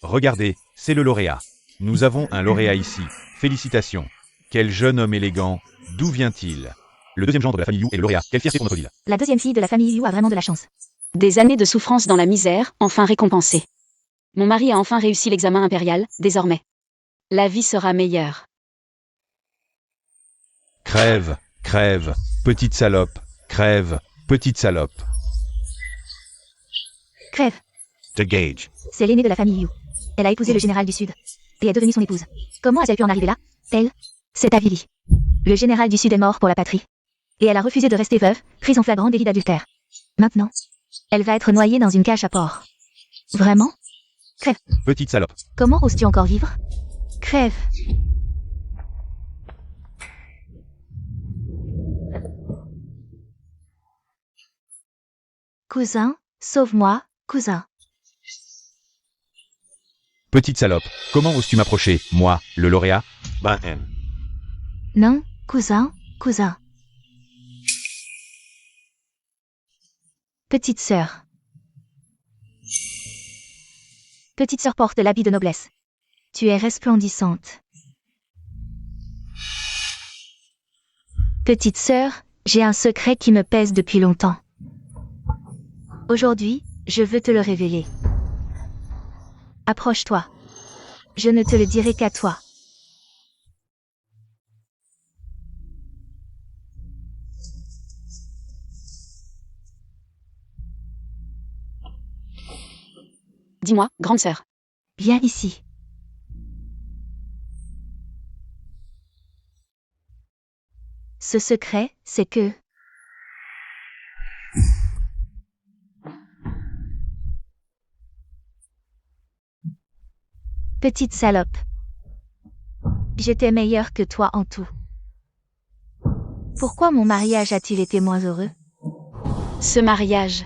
Regardez, c'est le lauréat. Nous avons un lauréat ici. Félicitations. Quel jeune homme élégant. D'où vient-il? Le deuxième gendre de la famille Yu est le lauréat. Quelle fierté pour notre ville. La deuxième fille de la famille Yu a vraiment de la chance. Des années de souffrance dans la misère, enfin récompensées. Mon mari a enfin réussi l'examen impérial, désormais. La vie sera meilleure. Crève, crève, petite salope, crève, petite salope. Crève. The Gage. C'est l'aînée de la famille Yu. Elle a épousé le général du Sud. Et est devenue son épouse. Comment a-t-elle pu en arriver là? Elle, c'est Avili. Le général du Sud est mort pour la patrie. Et elle a refusé de rester veuve, prise en flagrant délit d'adultère. Maintenant, elle va être noyée dans une cage à porc. Vraiment? Crève. Petite salope. Comment oses-tu encore vivre? Crève. Cousin, sauve-moi, cousin. Petite salope. Comment oses-tu m'approcher, moi, le lauréat? Non, cousin, cousin. Petite sœur. Petite sœur porte l'habit de noblesse. Tu es resplendissante. Petite sœur, j'ai un secret qui me pèse depuis longtemps. Aujourd'hui, je veux te le révéler. Approche-toi. Je ne te le dirai qu'à toi. Dis-moi, grande sœur. Viens ici. Ce secret, c'est que... Petite salope. J'étais meilleure que toi en tout. Pourquoi mon mariage a-t-il été moins heureux? Ce mariage.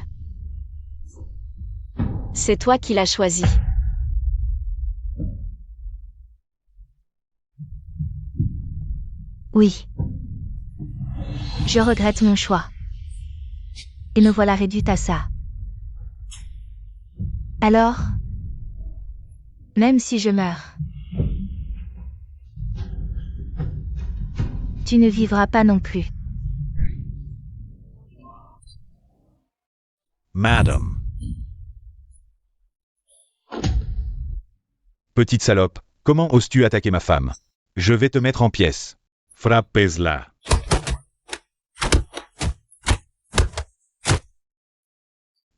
C'est toi qui l'as choisi. Oui. Je regrette mon choix. Et me voilà réduite à ça. Alors, même si je meurs, tu ne vivras pas non plus. Madame. Petite salope, comment oses-tu attaquer ma femme? Je vais te mettre en pièces. Frappez-la.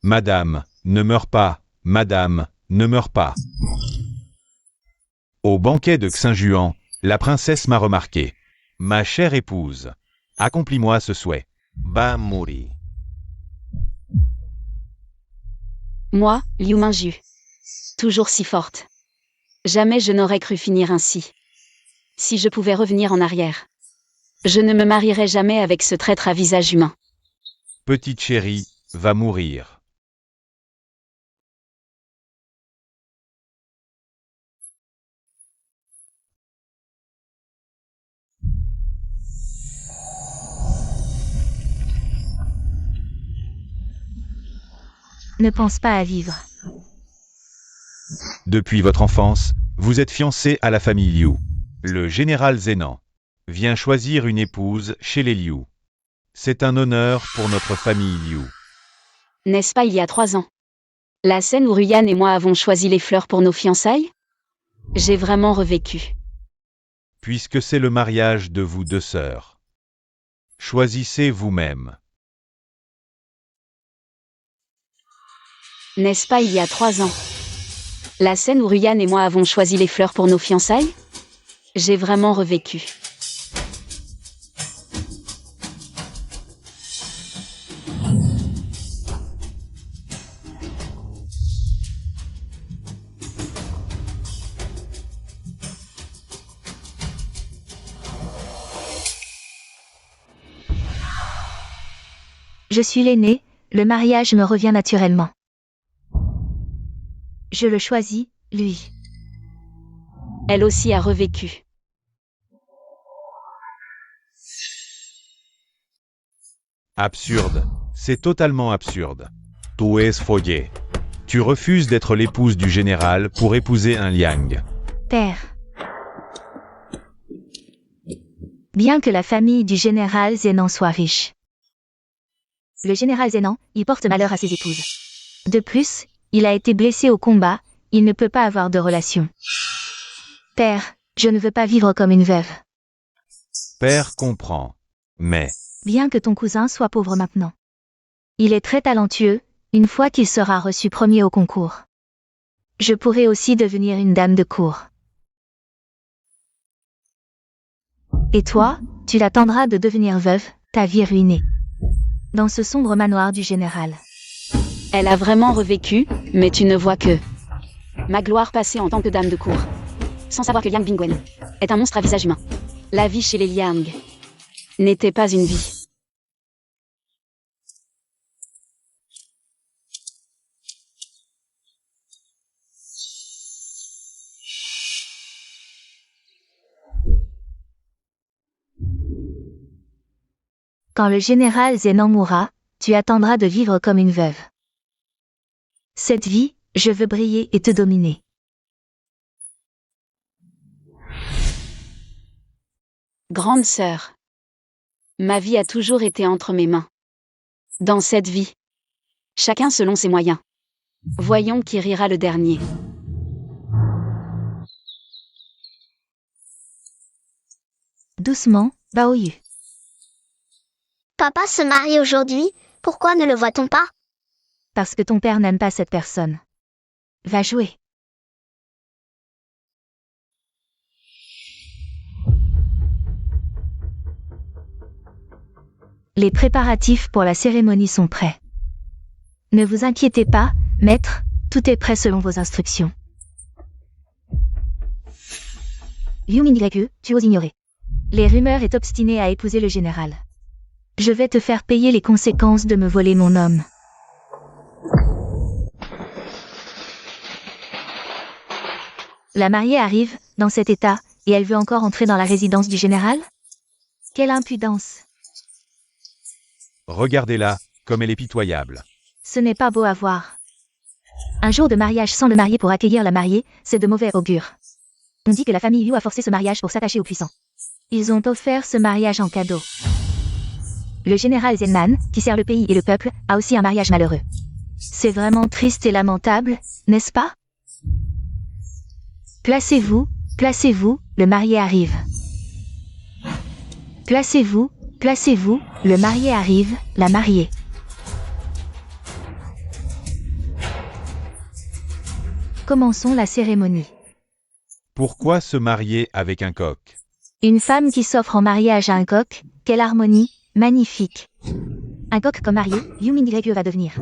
Madame, ne meurs pas. Madame, ne meurs pas. Au banquet de Xinjuan, la princesse m'a remarqué. Ma chère épouse, accomplis-moi ce souhait. Va mourir. Moi, Liu Mingju. Toujours si forte. Jamais je n'aurais cru finir ainsi. Si je pouvais revenir en arrière. Je ne me marierais jamais avec ce traître à visage humain. Petite chérie, va mourir. Ne pense pas à vivre. Depuis votre enfance, vous êtes fiancé à la famille Liu. Le général Zénan vient choisir une épouse chez les Liu. C'est un honneur pour notre famille Liu. N'est-ce pas il y a 3 ans? La scène où Ruyan et moi avons choisi les fleurs pour nos fiançailles? J'ai vraiment revécu. Puisque c'est le mariage de vous deux sœurs. Choisissez vous-même. N'est-ce pas il y a 3 ans? La scène où Ruyan et moi avons choisi les fleurs pour nos fiançailles? J'ai vraiment revécu. Je suis l'aînée, le mariage me revient naturellement. Je le choisis, lui. Elle aussi a revécu. Absurde. C'est totalement absurde. Tu es follé. Tu refuses d'être l'épouse du général pour épouser un Liang. Père. Bien que la famille du général Zenan soit riche, le général Zenan y porte malheur à ses épouses. De plus, il a été blessé au combat, il ne peut pas avoir de relation. Père, je ne veux pas vivre comme une veuve. Père comprend. Mais, Bien que ton cousin soit pauvre maintenant. Il est très talentueux, une fois qu'il sera reçu premier au concours. Je pourrais aussi devenir une dame de cour. Et toi, tu l'attendras de devenir veuve, ta vie ruinée. Dans ce sombre manoir du général. Elle a vraiment revécu, mais tu ne vois que ma gloire passée en tant que dame de cour. Sans savoir que Liang Bingwen est un monstre à visage humain. La vie chez les Liang n'était pas une vie. Quand le général Zenan mourra, tu attendras de vivre comme une veuve. Cette vie, je veux briller et te dominer. Grande sœur. Ma vie a toujours été entre mes mains. Dans cette vie, chacun selon ses moyens. Voyons qui rira le dernier. Doucement, Baoyu. Papa se marie aujourd'hui, pourquoi ne le voit-on pas? Parce que ton père n'aime pas cette personne. Va jouer. Les préparatifs pour la cérémonie sont prêts. Ne vous inquiétez pas, maître, tout est prêt selon vos instructions. Liu Mingyu, tu oses ignorer. Les rumeurs est obstiné à épouser le général. Je vais te faire payer les conséquences de me voler mon homme. La mariée arrive, dans cet état, et elle veut encore entrer dans la résidence du général? Quelle impudence! regardez-la, comme elle est pitoyable. Ce n'est pas beau à voir. Un jour de mariage sans le marié pour accueillir la mariée, c'est de mauvais augure. On dit que la famille Liu a forcé ce mariage pour s'attacher aux puissants. Ils ont offert ce mariage en cadeau. Le général Zenan, qui sert le pays et le peuple, a aussi un mariage malheureux. C'est vraiment triste et lamentable, n'est-ce pas? Placez-vous, le marié arrive. Placez-vous, le marié arrive, la mariée. Commençons la cérémonie. Pourquoi se marier avec un coq? Une femme qui s'offre en mariage à un coq, quelle harmonie, magnifique. Un coq comme marié, Liu Mingyu va devenir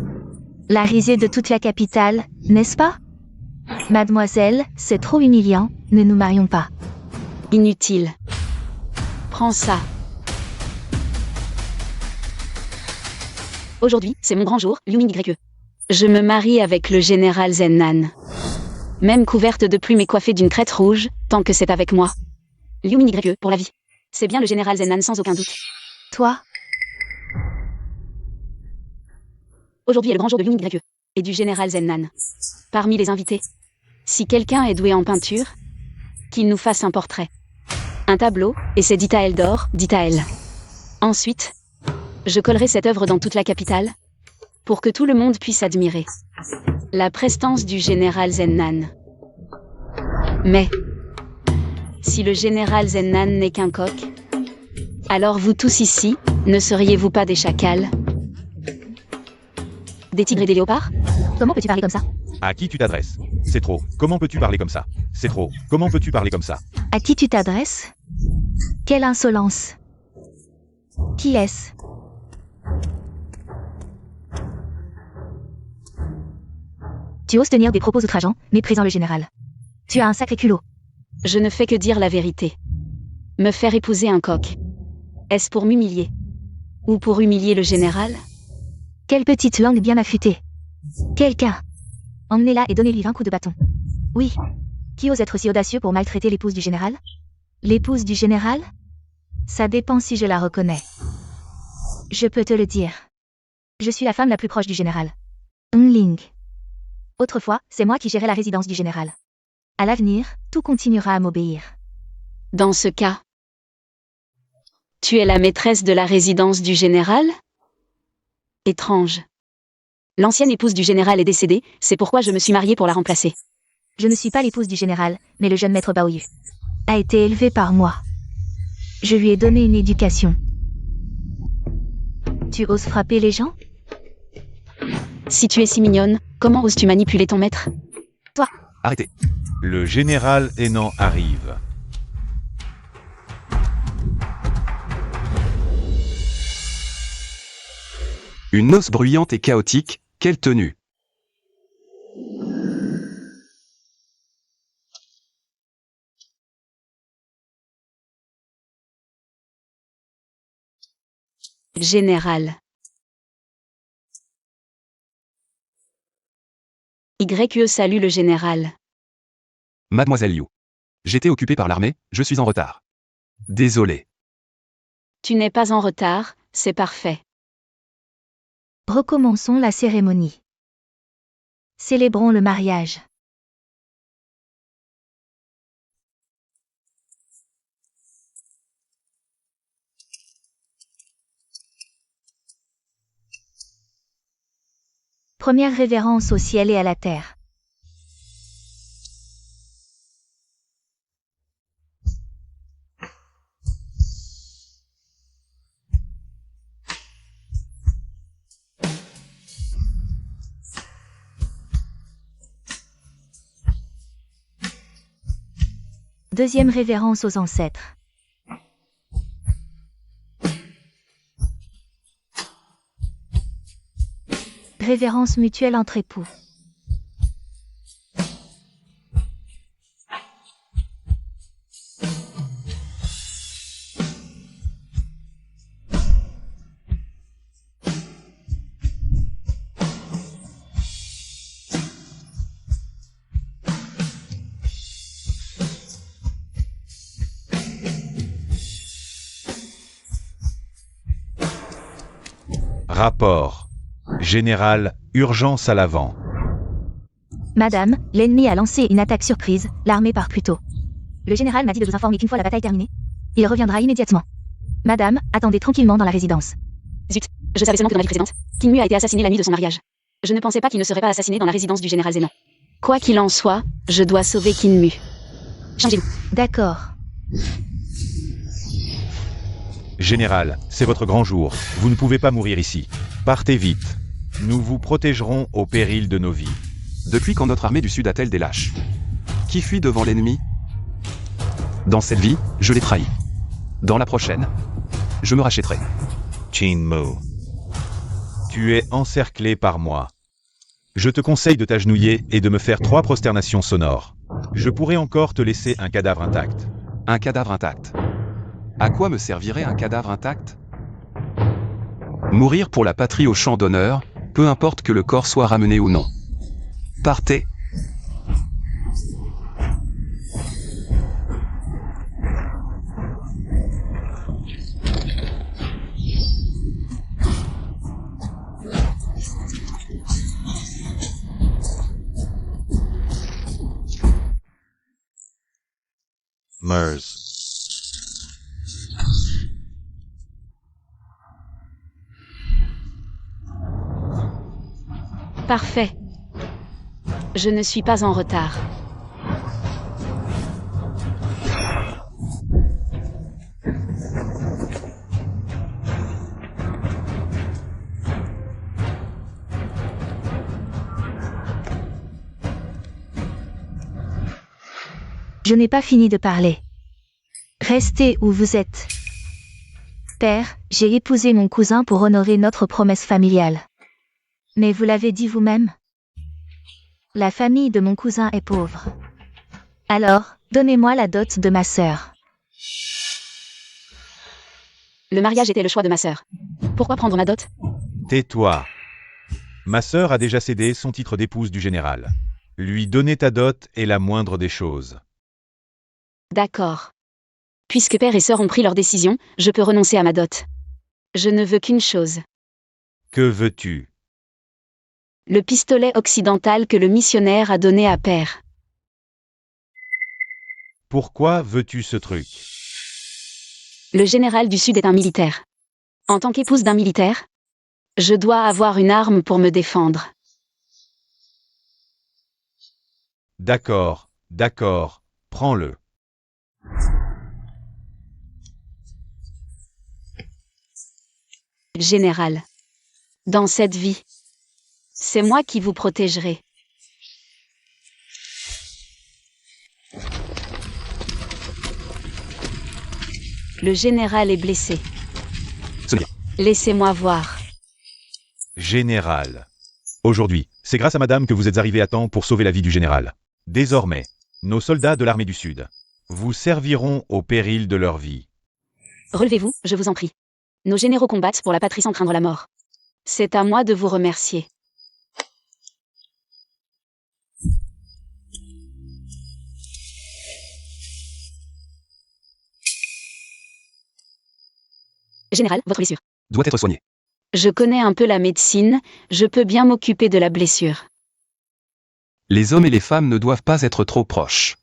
la risée de toute la capitale, n'est-ce pas? Mademoiselle, c'est trop humiliant, ne nous marions pas. Inutile. Prends ça. Aujourd'hui, c'est mon grand jour, Liu Mingyu. Je me marie avec le général Zenan. Même couverte de plumes et coiffée d'une crête rouge, tant que c'est avec moi. Liu Mingyu, pour la vie. C'est bien le général Zenan sans aucun doute. Toi? Aujourd'hui est le grand jour de Liu Mingyu et du général Zenan. Parmi les invités, si quelqu'un est doué en peinture, qu'il nous fasse un portrait. Un tableau, et c'est dit à elle d'or, dit à elle. Ensuite, je collerai cette œuvre dans toute la capitale, pour que tout le monde puisse admirer la prestance du général Zenan. Mais, si le général Zenan n'est qu'un coq, alors vous tous ici, ne seriez-vous pas des chacals? Des tigres et des léopards? Comment peux-tu parler comme ça? À qui tu t'adresses? C'est trop. Comment peux-tu parler comme ça? C'est trop. Comment peux-tu parler comme ça? À qui tu t'adresses? Quelle insolence! Qui est-ce? Tu oses tenir des propos outrageants, méprisant le général. Tu as un sacré culot. Je ne fais que dire la vérité. Me faire épouser un coq. Est-ce pour m'humilier? Ou pour humilier le général? Quelle petite langue bien affûtée. Quelqu'un. Emmenez-la et donnez-lui 20 coups de bâton. Oui. Qui ose être aussi audacieux pour maltraiter l'épouse du général? L'épouse du général? Ça dépend si je la reconnais. Je peux te le dire. Je suis la femme la plus proche du général. Ling. Autrefois, c'est moi qui gérais la résidence du général. À l'avenir, tout continuera à m'obéir. Dans ce cas, tu es la maîtresse de la résidence du général? Étrange. L'ancienne épouse du général est décédée, c'est pourquoi je me suis mariée pour la remplacer. Je ne suis pas l'épouse du général, mais le jeune maître Baoyu a été élevé par moi. Je lui ai donné une éducation. Tu oses frapper les gens? Si tu es si mignonne, comment oses-tu manipuler ton maître? Arrêtez. Le général Hénan arrive. Une noce bruyante et chaotique, quelle tenue! Général. YE salue le général. Mademoiselle Liu. J'étais occupé par l'armée, je suis en retard. Désolé. Tu n'es pas en retard, c'est parfait. Recommençons la cérémonie. Célébrons le mariage. Première révérence au ciel et à la terre. Deuxième révérence aux ancêtres. Révérence mutuelle entre époux. Rapport. Général, urgence à l'avant. Madame, l'ennemi a lancé une attaque surprise, l'armée part plus tôt. Le général m'a dit de vous informer qu'une fois la bataille terminée, il reviendra immédiatement. Madame, attendez tranquillement dans la résidence. Zut, je savais seulement que dans la vie précédente, Qin Mu a été assassiné la nuit de son mariage. Je ne pensais pas qu'il ne serait pas assassiné dans la résidence du général Zenon. Quoi qu'il en soit, je dois sauver Qin Mu. Changez-vous. D'accord. Général, c'est votre grand jour. Vous ne pouvez pas mourir ici. Partez vite. Nous vous protégerons au péril de nos vies. Depuis quand notre armée du Sud a-t-elle des lâches? Qui fuit devant l'ennemi? Dans cette vie, je l'ai trahi. Dans la prochaine, je me rachèterai. Qin Mu. Tu es encerclé par moi. Je te conseille de t'agenouiller et de me faire 3 prosternations sonores. Je pourrais encore te laisser un cadavre intact. Un cadavre intact. À quoi me servirait un cadavre intact? Mourir pour la patrie au champ d'honneur, peu importe que le corps soit ramené ou non. Partez. Mers. Parfait. Je ne suis pas en retard. Je n'ai pas fini de parler. Restez où vous êtes. Père, j'ai épousé mon cousin pour honorer notre promesse familiale. Mais vous l'avez dit vous-même. La famille de mon cousin est pauvre. Alors, donnez-moi la dot de ma sœur. Le mariage était le choix de ma sœur. Pourquoi prendre ma dot? Tais-toi. Ma sœur a déjà cédé son titre d'épouse du général. Lui donner ta dot est la moindre des choses. D'accord. Puisque père et sœur ont pris leur décision, je peux renoncer à ma dot. Je ne veux qu'une chose. Que veux-tu? Le pistolet occidental que le missionnaire a donné à Père. Pourquoi veux-tu ce truc? Le général du Sud est un militaire. En tant qu'épouse d'un militaire, je dois avoir une arme pour me défendre. D'accord, d'accord, prends-le. Général. Dans cette vie, c'est moi qui vous protégerai. Le général est blessé. Sonia. Laissez-moi voir. Général. Aujourd'hui, c'est grâce à madame que vous êtes arrivé à temps pour sauver la vie du général. Désormais, nos soldats de l'armée du Sud vous serviront au péril de leur vie. Relevez-vous, je vous en prie. Nos généraux combattent pour la patrie sans craindre la mort. C'est à moi de vous remercier. Général, votre blessure. Doit être soigné. Je connais un peu la médecine, je peux bien m'occuper de la blessure. Les hommes et les femmes ne doivent pas être trop proches.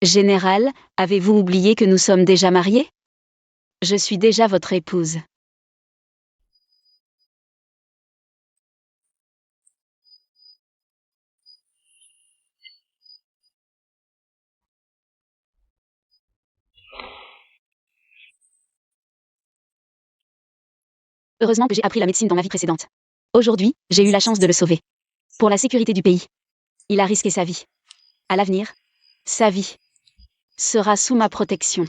Général, avez-vous oublié que nous sommes déjà mariés? Je suis déjà votre épouse. Heureusement que j'ai appris la médecine dans ma vie précédente. Aujourd'hui, j'ai eu la chance de le sauver. Pour la sécurité du pays. Il a risqué sa vie. À l'avenir, sa vie sera sous ma protection.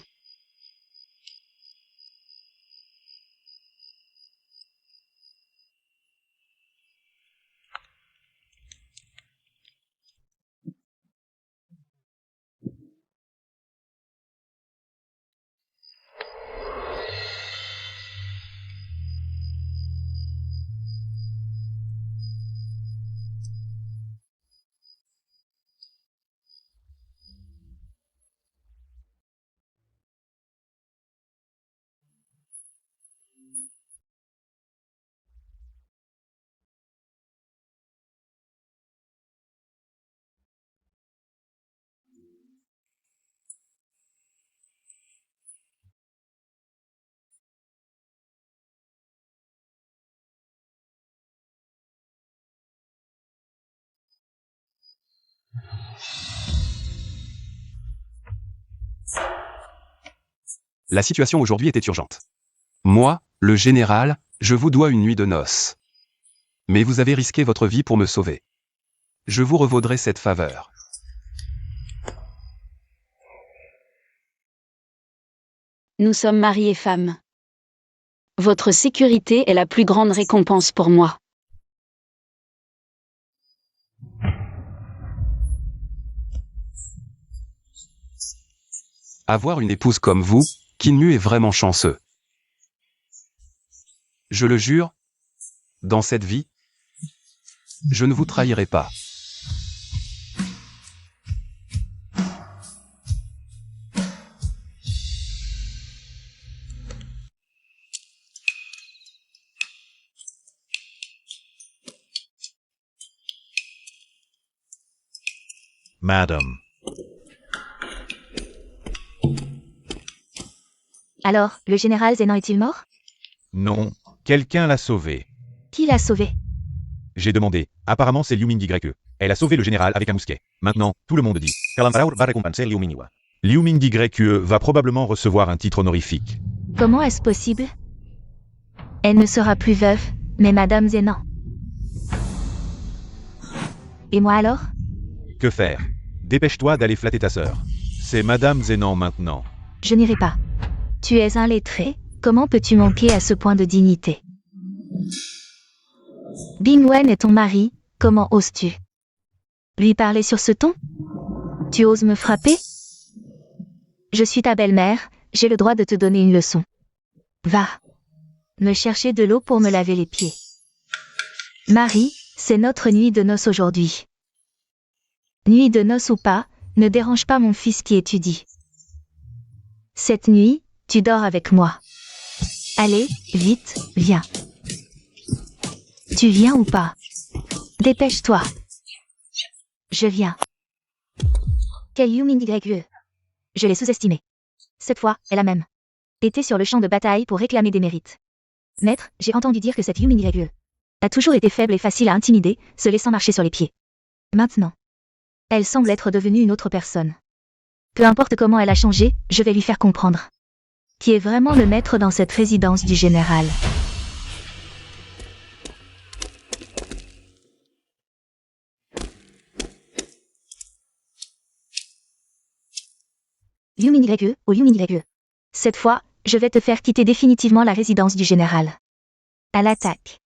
La situation aujourd'hui était urgente. Moi, le général, je vous dois une nuit de noces. Mais vous avez risqué votre vie pour me sauver. Je vous revaudrai cette faveur. Nous sommes mari et femme. Votre sécurité est la plus grande récompense pour moi. Avoir une épouse comme vous, Qin Mu est vraiment chanceux. Je le jure, dans cette vie, je ne vous trahirai pas. Madame. Alors, le général Zenan est-il mort? Non, quelqu'un l'a sauvé. Qui l'a sauvé? J'ai demandé. Apparemment, c'est Liu Ming YE. Elle a sauvé le général avec un mousquet. Maintenant, tout le monde dit. L'empereur va récompenser Liu Ming. Liu Ming YE va probablement recevoir un titre honorifique. Comment est-ce possible? Elle ne sera plus veuve, mais Madame Zenan. Et moi alors? Que faire? Dépêche-toi d'aller flatter ta sœur. C'est Madame Zenan maintenant. Je n'irai pas. Tu es un lettré, comment peux-tu manquer à ce point de dignité? Bing Wen est ton mari, comment oses-tu lui parler sur ce ton? Tu oses me frapper? Je suis ta belle-mère, j'ai le droit de te donner une leçon. Va me chercher de l'eau pour me laver les pieds. Marie, c'est notre nuit de noces aujourd'hui. Nuit de noces ou pas, ne dérange pas mon fils qui étudie. Cette nuit, tu dors avec moi. Allez, vite, viens. Tu viens ou pas? Dépêche-toi. Je viens. Quel Yumin YE. Je l'ai sous-estimé. Cette fois, elle a même été sur le champ de bataille pour réclamer des mérites. Maître, j'ai entendu dire que cette Yumin YE a toujours été faible et facile à intimider, se laissant marcher sur les pieds. Maintenant, elle semble être devenue une autre personne. Peu importe comment elle a changé, je vais lui faire comprendre. Qui est vraiment le maître dans cette résidence du général? Yumin YE, oh Yumin YE. Cette fois, je vais te faire quitter définitivement la résidence du général. À l'attaque.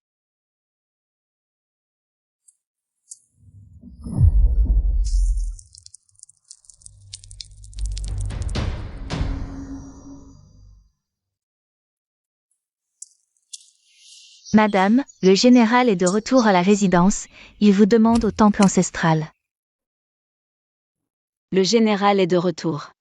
Madame, le général est de retour à la résidence, il vous demande au temple ancestral. Le général est de retour.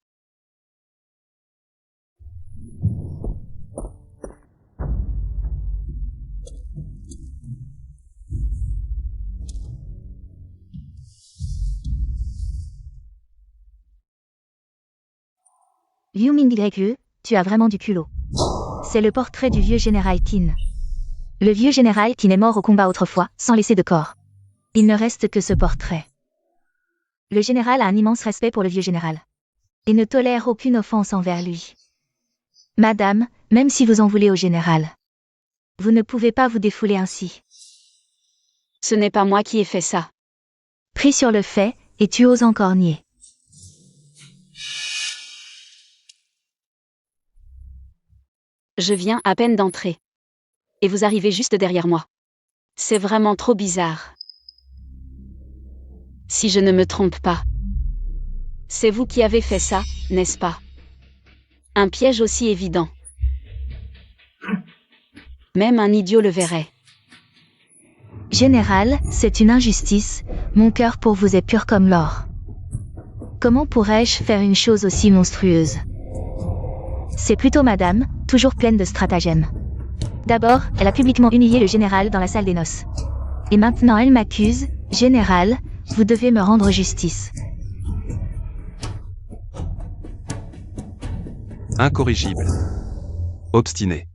Yumin YE, tu as vraiment du culot. C'est le portrait du vieux général Qin. Le vieux général Qin est mort au combat autrefois, sans laisser de corps. Il ne reste que ce portrait. Le général a un immense respect pour le vieux général. Et ne tolère aucune offense envers lui. Madame, même si vous en voulez au général, vous ne pouvez pas vous défouler ainsi. Ce n'est pas moi qui ai fait ça. Pris sur le fait, et tu oses encore nier. Je viens à peine d'entrer. Et vous arrivez juste derrière moi. C'est vraiment trop bizarre. Si je ne me trompe pas. C'est vous qui avez fait ça, n'est-ce pas? Un piège aussi évident. Même un idiot le verrait. Général, c'est une injustice, mon cœur pour vous est pur comme l'or. Comment pourrais-je faire une chose aussi monstrueuse? C'est plutôt madame, toujours pleine de stratagèmes. D'abord, elle a publiquement humilié le général dans la salle des noces. Et maintenant elle m'accuse, général, vous devez me rendre justice. Incorrigible. Obstiné.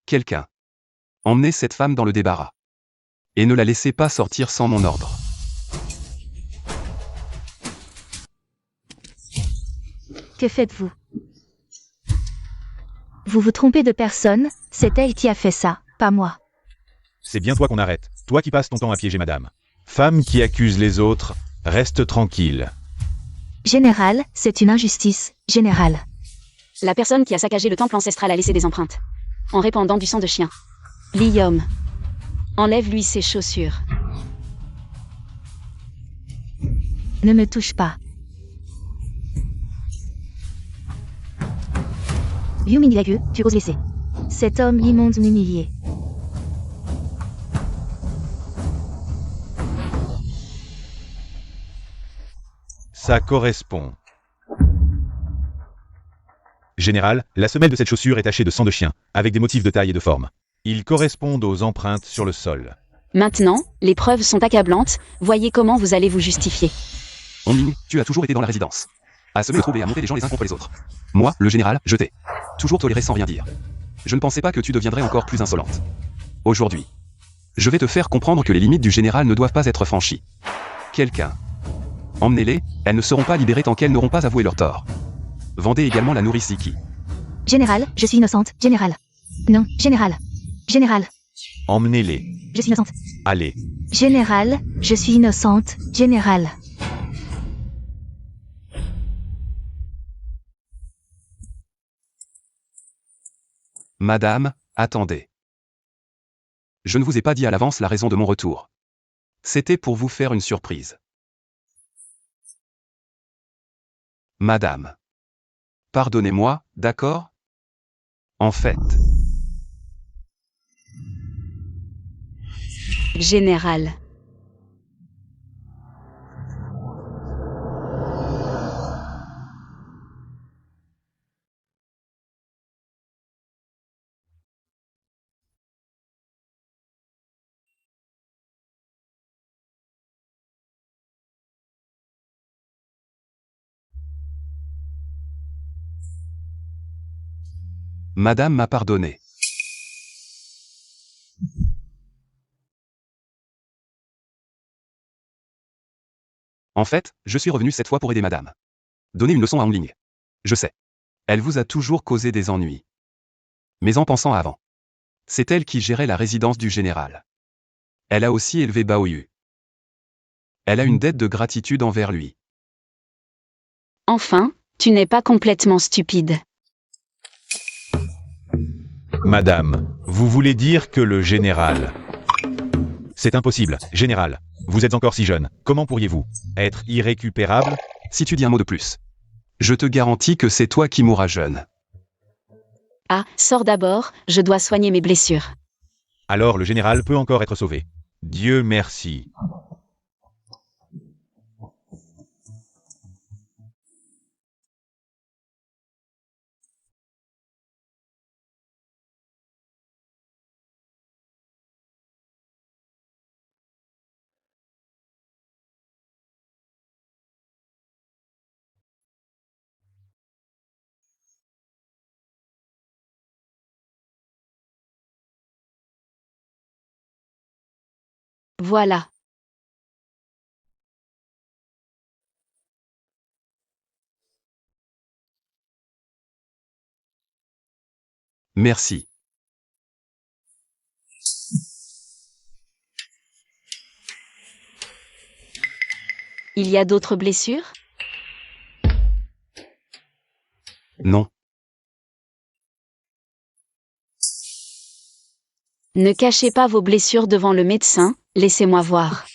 Quelqu'un. Emmenez cette femme dans le débarras. Et ne la laissez pas sortir sans mon ordre. Que faites-vous? Vous vous trompez de personne, c'est elle qui a fait ça, pas moi. C'est bien toi qu'on arrête, toi qui passes ton temps à piéger madame. Femme qui accuse les autres, reste tranquille. Général, c'est une injustice, général. La personne qui a saccagé le temple ancestral a laissé des empreintes. En répandant du sang de chien. Liam. Enlève-lui ses chaussures. Ne me touche pas. Yumin YE, tu oses laisser cet homme immonde m'humilier. Ça correspond. Général, la semelle de cette chaussure est tachée de sang de chien, avec des motifs de taille et de forme. Ils correspondent aux empreintes sur le sol. Maintenant, les preuves sont accablantes, voyez comment vous allez vous justifier. Onming, tu as toujours été dans la résidence. À semer le trouble et à monter les gens les uns contre les autres. Moi, le général, je t'ai toujours toléré sans rien dire. Je ne pensais pas que tu deviendrais encore plus insolente. Aujourd'hui, je vais te faire comprendre que les limites du général ne doivent pas être franchies. Quelqu'un. Emmenez-les, elles ne seront pas libérées tant qu'elles n'auront pas avoué leur tort. Vendez également la nourrice Ziki. Général, je suis innocente, général. Non, général. Général, Emmenez-les. je suis innocente. Allez. Général, je suis innocente, général. Madame, attendez. Je ne vous ai pas dit à l'avance la raison de mon retour. C'était pour vous faire une surprise. Madame. Pardonnez-moi, d'accord? En fait. Général. Madame m'a pardonné. En fait, je suis revenu cette fois pour aider madame. Donner une leçon à Onling. Je sais. Elle vous a toujours causé des ennuis. Mais en pensant à avant. C'est elle qui gérait la résidence du général. Elle a aussi élevé Baoyu. Elle a une dette de gratitude envers lui. Enfin, tu n'es pas complètement stupide. Madame, vous voulez dire que le général... C'est impossible, général. Vous êtes encore si jeune. Comment pourriez-vous être irrécupérable? Si tu dis un mot de plus. Je te garantis que c'est toi qui mourras jeune. Ah, sors d'abord, je dois soigner mes blessures. Alors le général peut encore être sauvé. Dieu merci. Voilà. Merci. Il y a d'autres blessures? Non. Ne cachez pas vos blessures devant le médecin, laissez-moi voir.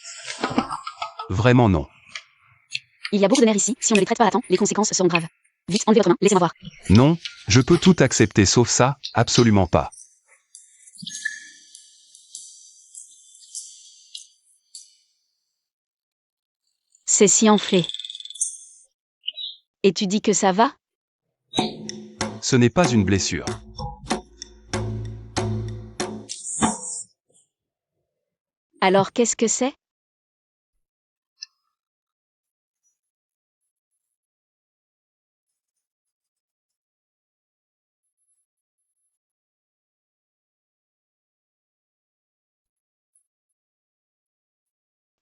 Vraiment non. Il y a beaucoup de nerfs ici, si on ne les traite pas à temps, les conséquences seront graves. Vite, enlevez votre main, laissez-moi voir. Non, je peux tout accepter sauf ça, absolument pas. C'est si enflé. Et tu dis que ça va? Ce n'est pas une blessure. Alors qu'est-ce que c'est?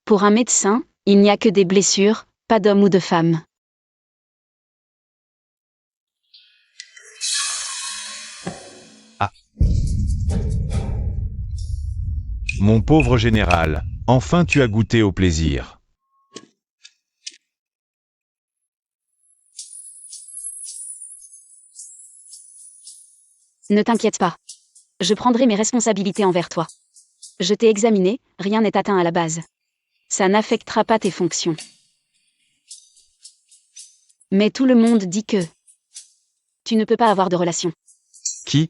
Pour un médecin, il n'y a que des blessures, pas d'homme ou de femme. Mon pauvre général, enfin tu as goûté au plaisir. Ne t'inquiète pas. Je prendrai mes responsabilités envers toi. Je t'ai examiné, rien n'est atteint à la base. Ça n'affectera pas tes fonctions. Mais tout le monde dit que tu ne peux pas avoir de relation. Qui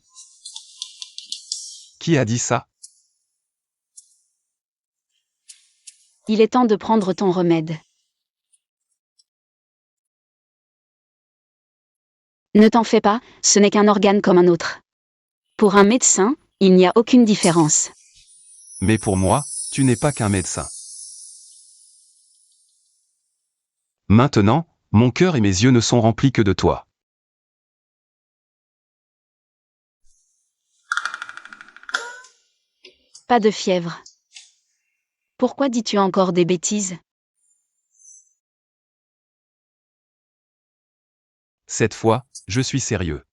a dit ça? Il est temps de prendre ton remède. Ne t'en fais pas, ce n'est qu'un organe comme un autre. Pour un médecin, il n'y a aucune différence. Mais pour moi, tu n'es pas qu'un médecin. Maintenant, mon cœur et mes yeux ne sont remplis que de toi. Pas de fièvre. Pourquoi dis-tu encore des bêtises? Cette fois, je suis sérieux.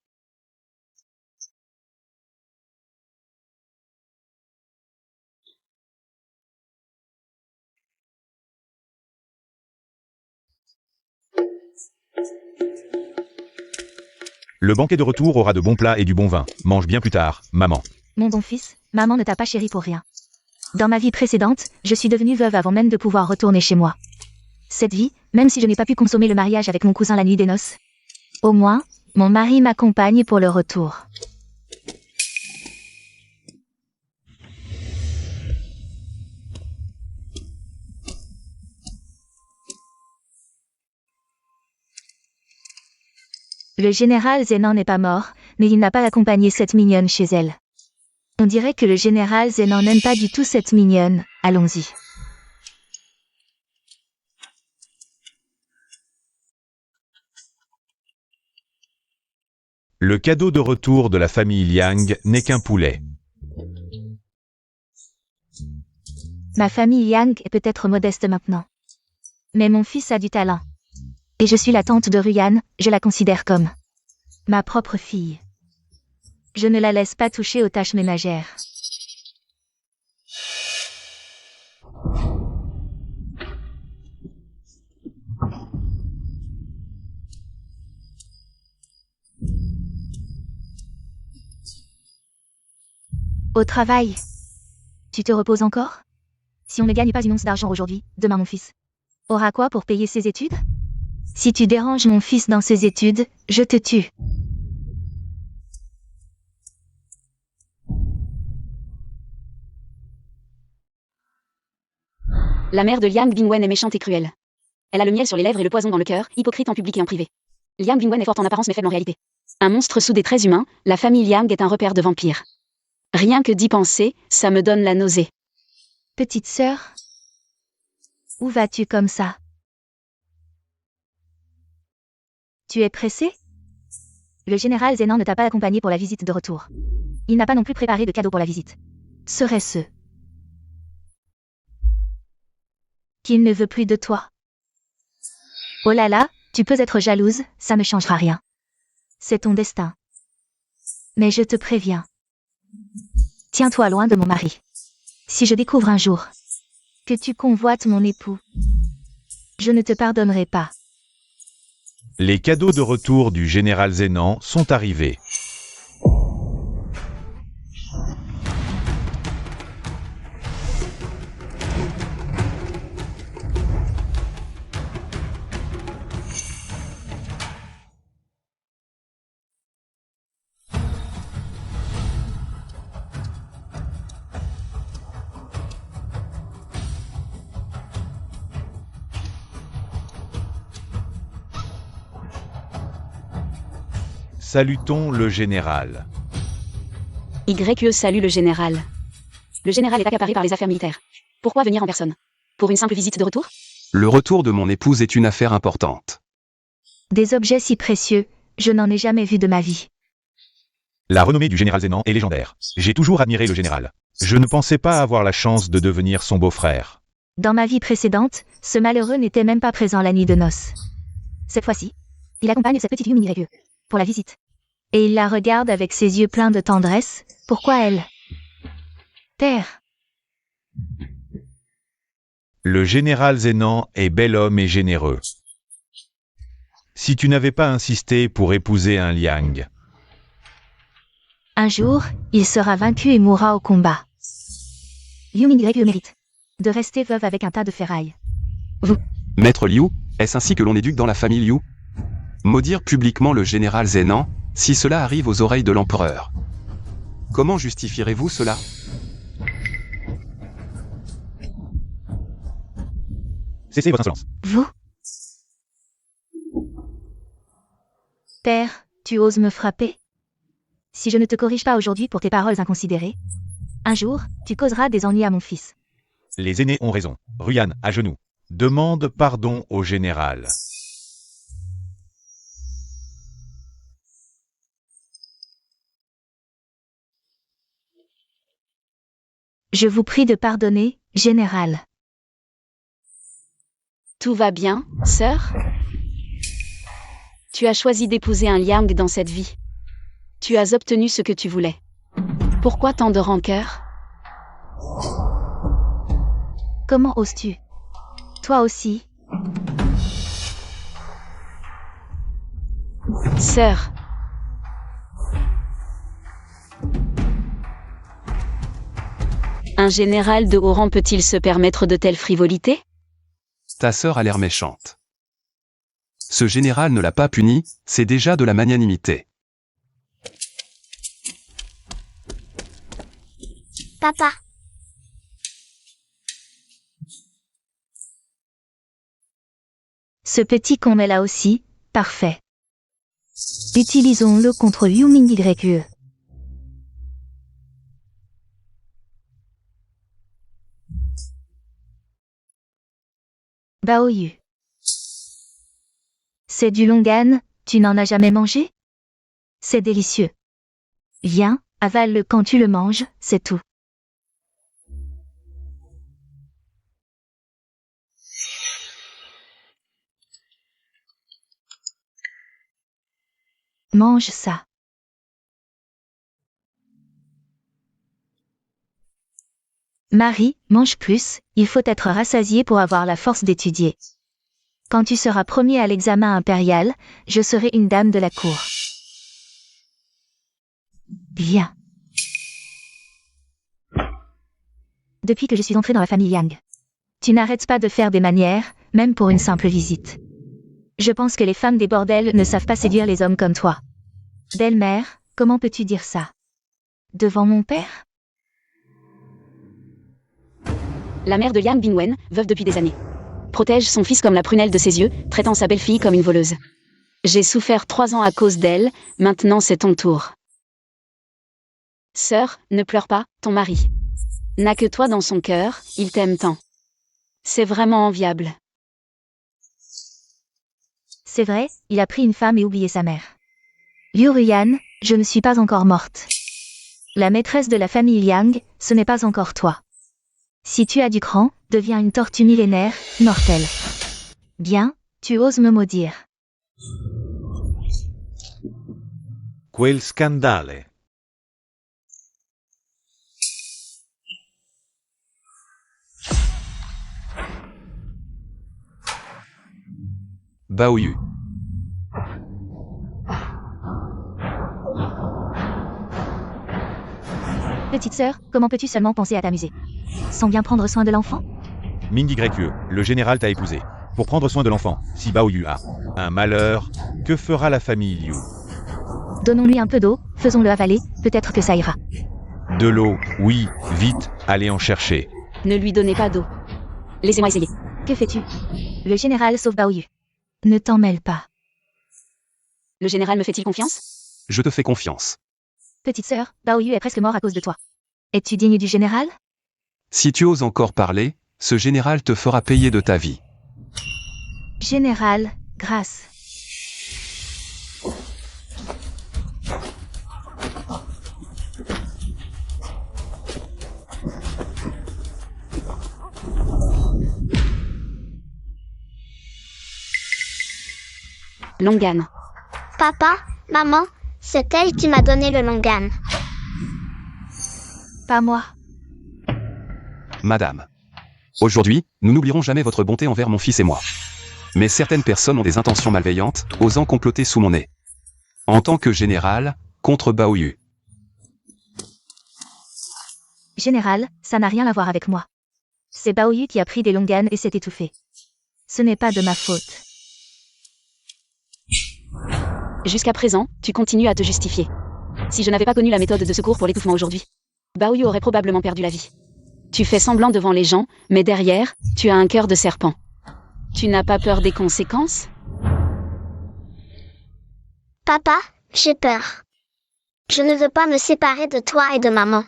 Le banquet de retour aura de bons plats et du bon vin. Mange bien plus tard, maman. Mon bon fils, maman ne t'a pas chéri pour rien. Dans ma vie précédente, je suis devenue veuve avant même de pouvoir retourner chez moi. Cette vie, même si je n'ai pas pu consommer le mariage avec mon cousin la nuit des noces, au moins, mon mari m'accompagne pour le retour. Le général Zenan n'est pas mort, mais il n'a pas accompagné cette mignonne chez elle. On dirait que le général Zenan n'aime pas du tout cette mignonne, allons-y. Le cadeau de retour de la famille Liang n'est qu'un poulet. Ma famille Yang est peut-être modeste maintenant. Mais mon fils a du talent. Et je suis la tante de Ruyan, je la considère comme ma propre fille. Je ne la laisse pas toucher aux tâches ménagères. Au travail. Tu te reposes encore? Si on ne gagne pas une once d'argent aujourd'hui, demain mon fils aura quoi pour payer ses études? Si tu déranges mon fils dans ses études, je te tue. La mère de Liang Bingwen est méchante et cruelle. Elle a le miel sur les lèvres et le poison dans le cœur, hypocrite en public et en privé. Liang Bingwen est forte en apparence mais faible en réalité. Un monstre sous des traits humains, la famille Liang est un repère de vampires. Rien que d'y penser, ça me donne la nausée. Petite sœur, où vas-tu comme ça? Tu es pressée? Le général Zenan ne t'a pas accompagné pour la visite de retour. Il n'a pas non plus préparé de cadeau pour la visite. Serait-ce qu'il ne veut plus de toi? Oh là là, tu peux être jalouse, ça ne changera rien. C'est ton destin. Mais je te préviens. Tiens-toi loin de mon mari. Si je découvre un jour que tu convoites mon époux, je ne te pardonnerai pas. Les cadeaux de retour du général Zenan sont arrivés. Salutons le général. YE salue le général. Le général est accaparé par les affaires militaires. Pourquoi venir en personne? Pour une simple visite de retour? Le retour de mon épouse est une affaire importante. Des objets si précieux, je n'en ai jamais vu de ma vie. La renommée du général Zenan est légendaire. J'ai toujours admiré le général. Je ne pensais pas avoir la chance de devenir son beau-frère. Dans ma vie précédente, ce malheureux n'était même pas présent la nuit de noces. Cette fois-ci, il accompagne cette petite Yu Miniryu pour la visite. Et il la regarde avec ses yeux pleins de tendresse. Pourquoi elle? Père. Le général Zenan est bel homme et généreux. Si tu n'avais pas insisté pour épouser un Liang, Un jour, il sera vaincu et mourra au combat. Yu Miniryu mérite de rester veuve avec un tas de ferraille. Maître Liu, est-ce ainsi que l'on éduque dans la famille Liu? Maudire publiquement le général Zenan, si cela arrive aux oreilles de l'empereur. Comment justifierez-vous cela? cessez votre insolence. Vous? Père, tu oses me frapper? Si je ne te corrige pas aujourd'hui pour tes paroles inconsidérées, un jour, tu causeras des ennuis à mon fils. Les aînés ont raison. Ruyan, à genoux. Demande pardon au général. Je vous prie de pardonner, général. Tout va bien, sœur? Tu as choisi d'épouser un Liang dans cette vie. Tu as obtenu ce que tu voulais. Pourquoi tant de rancœur? Comment oses-tu? Toi aussi. Sœur. Un général de haut rang peut-il se permettre de telles frivolités? Ta sœur a l'air méchante. Ce général ne l'a pas puni, c'est déjà de la magnanimité. Papa, Ce petit con est là aussi, parfait. Utilisons-le contre Yu Miniryu. Baoyu. C'est du longan, tu n'en as jamais mangé? C'est délicieux. Viens, avale-le quand tu le manges, c'est tout. Mange ça. Marie, mange plus, il faut être rassasié pour avoir la force d'étudier. Quand tu seras promu à l'examen impérial, je serai une dame de la cour. Viens. Depuis que je suis entrée dans la famille Yang. Tu n'arrêtes pas de faire des manières, même pour une simple visite. Je pense que les femmes des bordels ne savent pas séduire les hommes comme toi. Belle-mère, comment peux-tu dire ça? Devant mon père? La mère de Yang Bingwen, veuve depuis des années, protège son fils comme la prunelle de ses yeux, traitant sa belle-fille comme une voleuse. J'ai souffert 3 ans à cause d'elle, maintenant c'est ton tour. Sœur, ne pleure pas, ton mari n'a que toi dans son cœur, il t'aime tant. C'est vraiment enviable. C'est vrai, il a pris une femme et oublié sa mère. Liu Ruyan, je ne suis pas encore morte. La maîtresse de la famille Yang, ce n'est pas encore toi. Si tu as du cran, deviens une tortue millénaire, mortelle. Bien, tu oses me maudire. Quel scandale. Bao Yu. Petite sœur, comment peux-tu seulement penser à t'amuser? Sans bien prendre soin de l'enfant? Ming YE, le général t'a épousé. Pour prendre soin de l'enfant, si Bao Yu a un malheur, que fera la famille Liu? Donnons-lui un peu d'eau, faisons-le avaler, peut-être que ça ira. De l'eau, oui, vite, allez en chercher. Ne lui donnez pas d'eau. Laissez-moi essayer. Que fais-tu? Le général sauve Bao Yu. Ne t'en mêle pas. Le général me fait-il confiance? Je te fais confiance. Petite sœur, Bao Yu est presque mort à cause de toi. Es-tu digne du général? Si tu oses encore parler, ce général te fera payer de ta vie. Général, grâce. Longan. Papa, maman, c'est elle qui m'a donné le longan. Pas moi. Madame. Aujourd'hui, nous n'oublierons jamais votre bonté envers mon fils et moi. Mais certaines personnes ont des intentions malveillantes, osant comploter sous mon nez. En tant que général, contre Bao Yu. Général, ça n'a rien à voir avec moi. C'est Bao Yu qui a pris des longanes et s'est étouffé. Ce n'est pas de ma faute. Jusqu'à présent, tu continues à te justifier. Si je n'avais pas connu la méthode de secours pour l'étouffement aujourd'hui, Bao Yu aurait probablement perdu la vie. Tu fais semblant devant les gens, mais derrière, tu as un cœur de serpent. Tu n'as pas peur des conséquences? Papa, j'ai peur. Je ne veux pas me séparer de toi et de maman.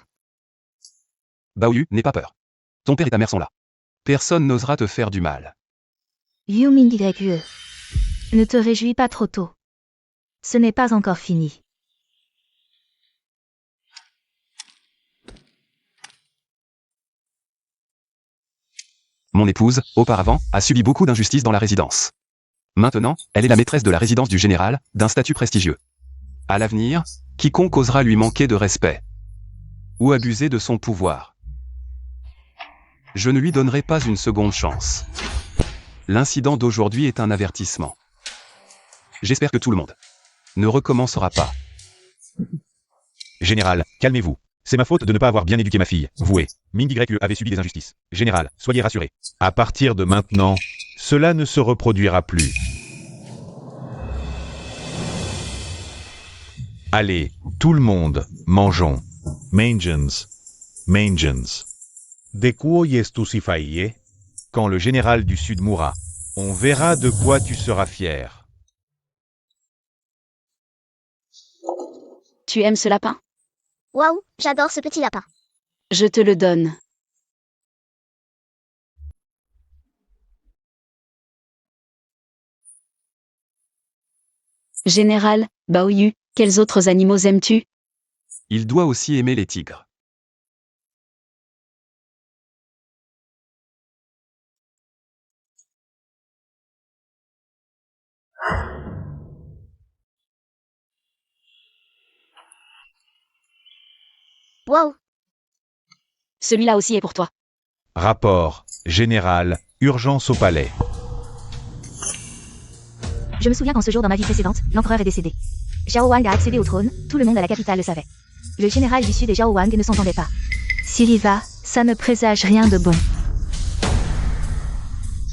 Bao Yu, n'aie pas peur. Ton père et ta mère sont là. Personne n'osera te faire du mal. Yu Ming YE. Ne te réjouis pas trop tôt. Ce n'est pas encore fini. Mon épouse, auparavant, a subi beaucoup d'injustices dans la résidence. Maintenant, elle est la maîtresse de la résidence du général, d'un statut prestigieux. À l'avenir, quiconque osera lui manquer de respect ou abuser de son pouvoir, je ne lui donnerai pas une seconde chance. L'incident d'aujourd'hui est un avertissement. J'espère que tout le monde ne recommencera pas. Général, calmez-vous. C'est ma faute de ne pas avoir bien éduqué ma fille. Voué. Ming YE avait subi des injustices. Général, soyez rassuré. À partir de maintenant, cela ne se reproduira plus. Allez, tout le monde, mangeons. Mangens. Mangens. De quoi tu si faillier? Quand le général du Sud mourra, on verra de quoi tu seras fier. Tu aimes ce lapin? Waouh, j'adore ce petit lapin. Je te le donne. Général, Baoyu, quels autres animaux aimes-tu? Il doit aussi aimer les tigres. Wow. Celui-là aussi est pour toi. Rapport, général, urgence au palais. Je me souviens qu'en ce jour dans ma vie précédente, l'empereur est décédé. Zhao Wang a accédé au trône, tout le monde à la capitale le savait. Le général du Sud et Zhao Wang ne s'entendaient pas. S'il y va, ça ne présage rien de bon.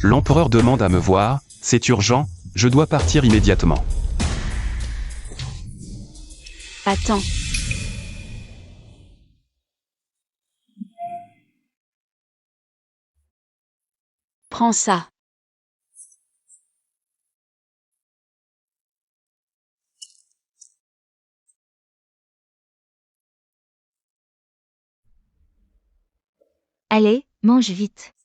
L'empereur demande à me voir, c'est urgent, je dois partir immédiatement. Attends. Prends ça. Allez, mange vite.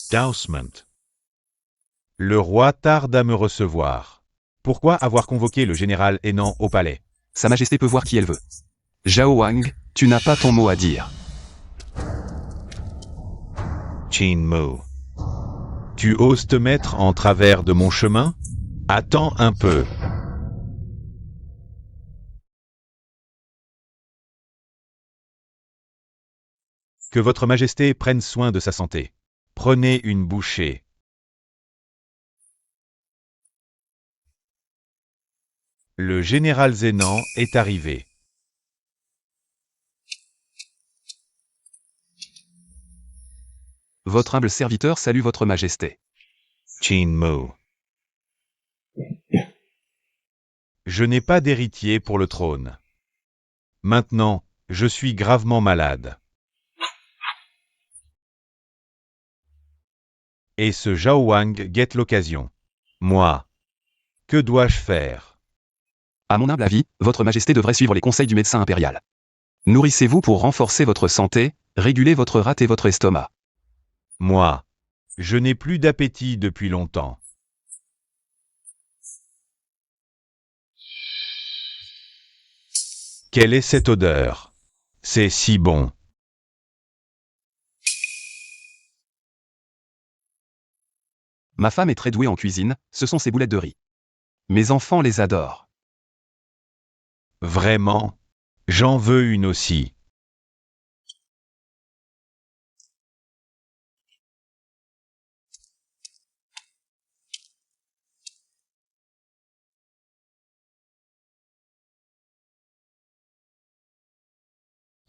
Dousement. Le roi tarde à me recevoir. Pourquoi avoir convoqué le général Henan au palais? Sa Majesté peut voir qui elle veut. Zhao Wang, tu n'as pas ton mot à dire. Qin Mu. Tu oses te mettre en travers de mon chemin? Attends un peu. Que votre Majesté prenne soin de sa santé. Prenez une bouchée. Le général Zénan est arrivé. Votre humble serviteur salue votre Majesté. Qin Mu. Je n'ai pas d'héritier pour le trône. Maintenant, je suis gravement malade. Et ce Zhao Wang guette l'occasion. Moi. Que dois-je faire? À mon humble avis, votre Majesté devrait suivre les conseils du médecin impérial. Nourrissez-vous pour renforcer votre santé, réguler votre rate et votre estomac. Moi. Je n'ai plus d'appétit depuis longtemps. Quelle est cette odeur? C'est si bon. Ma femme est très douée en cuisine, ce sont ses boulettes de riz. Mes enfants les adorent. Vraiment? J'en veux une aussi.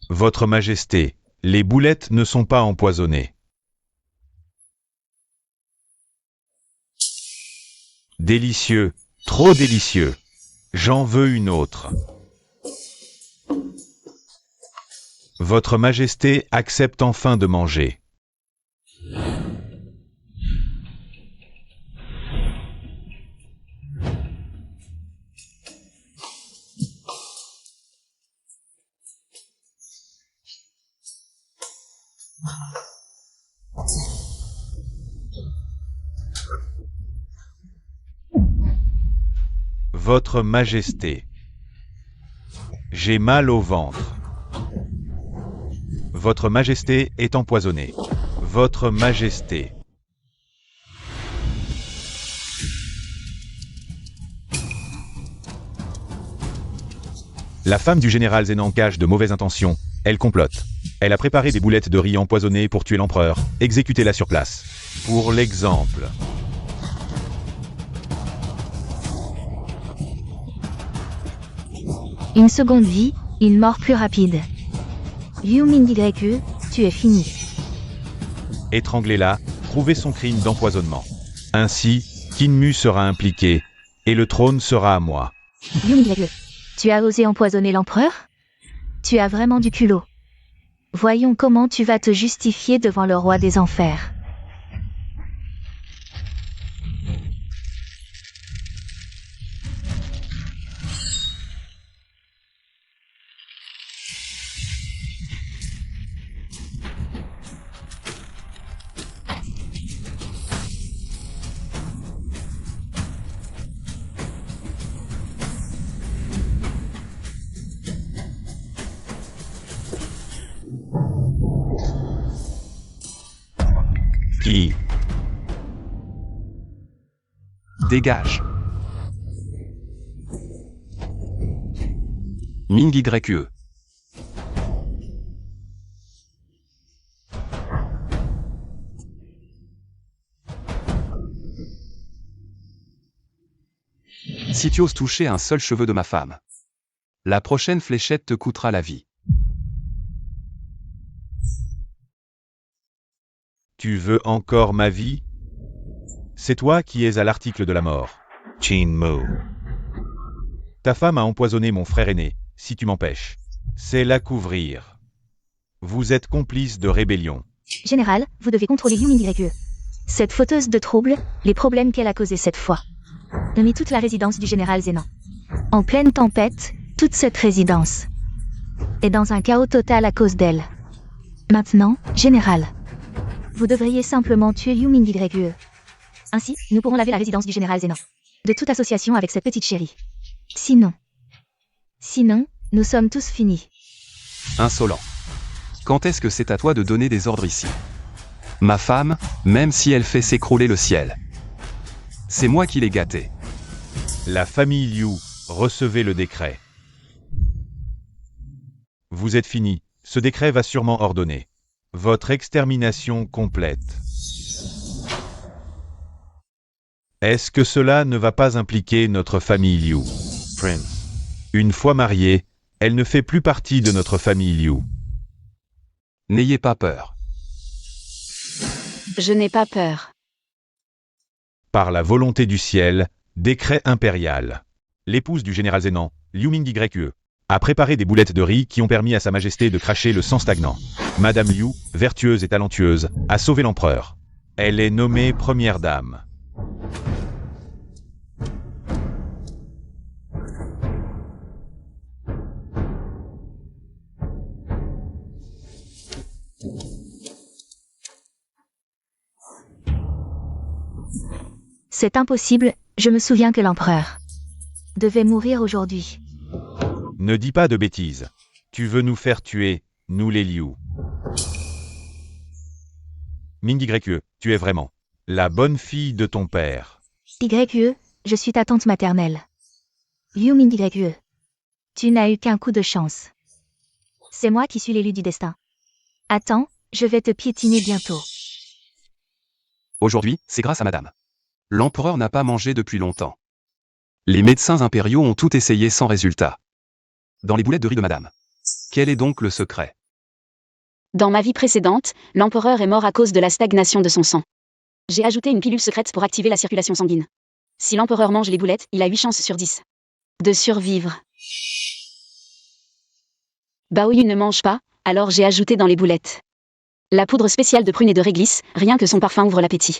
Votre Majesté, les boulettes ne sont pas empoisonnées. Délicieux, trop délicieux. J'en veux une autre. Votre Majesté accepte enfin de manger. Votre Majesté, j'ai mal au ventre. Votre Majesté est empoisonnée. Votre Majesté. La femme du général Zénan cache de mauvaises intentions. Elle complote. Elle a préparé des boulettes de riz empoisonnées pour tuer l'empereur. Exécutez-la sur place. Pour l'exemple. Une seconde vie, une mort plus rapide. Liu Mingyue, tu es fini. Étranglez-la, prouvez son crime d'empoisonnement. Ainsi, Qin Mu sera impliqué, et le trône sera à moi. Liu Mingyue, tu as osé empoisonner l'empereur? Tu as vraiment du culot. Voyons comment tu vas te justifier devant le roi des enfers. Ri. Dégage. Ming YE. Si tu oses toucher un seul cheveu de ma femme, la prochaine fléchette te coûtera la vie. Tu veux encore ma vie? C'est toi qui es à l'article de la mort. Chin Mo. Ta femme a empoisonné mon frère aîné, si tu m'empêches. C'est la couvrir. Vous êtes complice de rébellion. Général, vous devez contrôler Yu Ming YE. Cette fauteuse de troubles, les problèmes qu'elle a causés cette fois. On mit toute la résidence du général Zenan. En pleine tempête, toute cette résidence est dans un chaos total à cause d'elle. Maintenant, général, vous devriez simplement tuer Yu Ming YE. Ainsi, nous pourrons laver la résidence du général Zenan de toute association avec cette petite chérie. Sinon, nous sommes tous finis. Insolent. Quand est-ce que c'est à toi de donner des ordres ici? Ma femme, même si elle fait s'écrouler le ciel. C'est moi qui l'ai gâtée. La famille Liu, recevez le décret. Vous êtes finis. Ce décret va sûrement ordonner votre extermination complète. Est-ce que cela ne va pas impliquer notre famille Liu? Prince. Une fois mariée, elle ne fait plus partie de notre famille Liu. N'ayez pas peur. Je n'ai pas peur. Par la volonté du ciel, décret impérial. L'épouse du général Zenan, Liu Ming YE, a préparé des boulettes de riz qui ont permis à sa majesté de cracher le sang stagnant. Madame Liu, vertueuse et talentueuse, a sauvé l'empereur. Elle est nommée première dame. C'est impossible, je me souviens que l'empereur devait mourir aujourd'hui. Ne dis pas de bêtises. Tu veux nous faire tuer, nous les Liu. Ming YE, tu es vraiment la bonne fille de ton père. YE, je suis ta tante maternelle. Yu Ming YE, tu n'as eu qu'un coup de chance. C'est moi qui suis l'élu du destin. Attends, je vais te piétiner bientôt. Aujourd'hui, c'est grâce à madame. L'empereur n'a pas mangé depuis longtemps. Les médecins impériaux ont tout essayé sans résultat. Dans les boulettes de riz de madame. Quel est donc le secret? Dans ma vie précédente, l'empereur est mort à cause de la stagnation de son sang. J'ai ajouté une pilule secrète pour activer la circulation sanguine. Si l'empereur mange les boulettes, il a 8 chances sur 10 de survivre. Baoyu ne mange pas, alors j'ai ajouté dans les boulettes la poudre spéciale de prune et de réglisse, rien que son parfum ouvre l'appétit.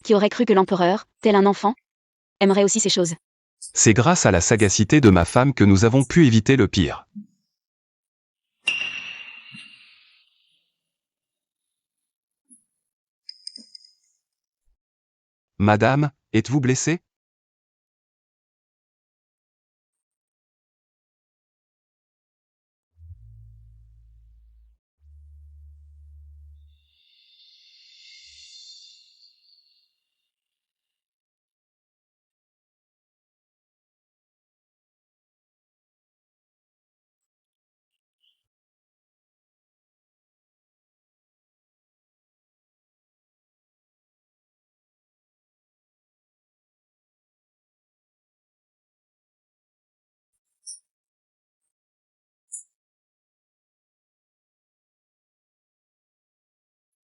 Qui aurait cru que l'empereur, tel un enfant, aimerait aussi ces choses? C'est grâce à la sagacité de ma femme que nous avons pu éviter le pire. Madame, êtes-vous blessée?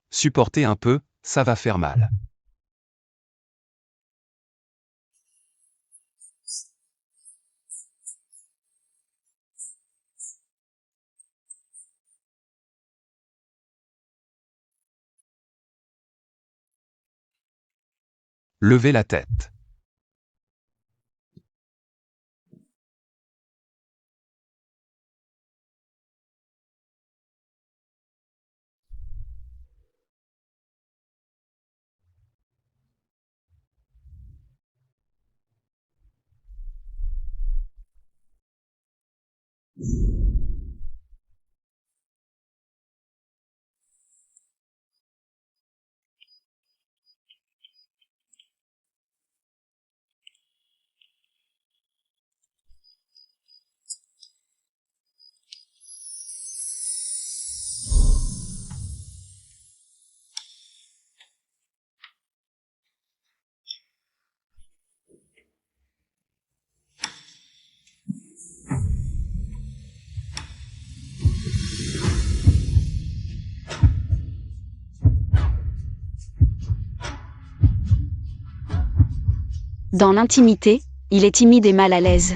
Supportez un peu, ça va faire mal. Levez la tête. Dans l'intimité, il est timide et mal à l'aise,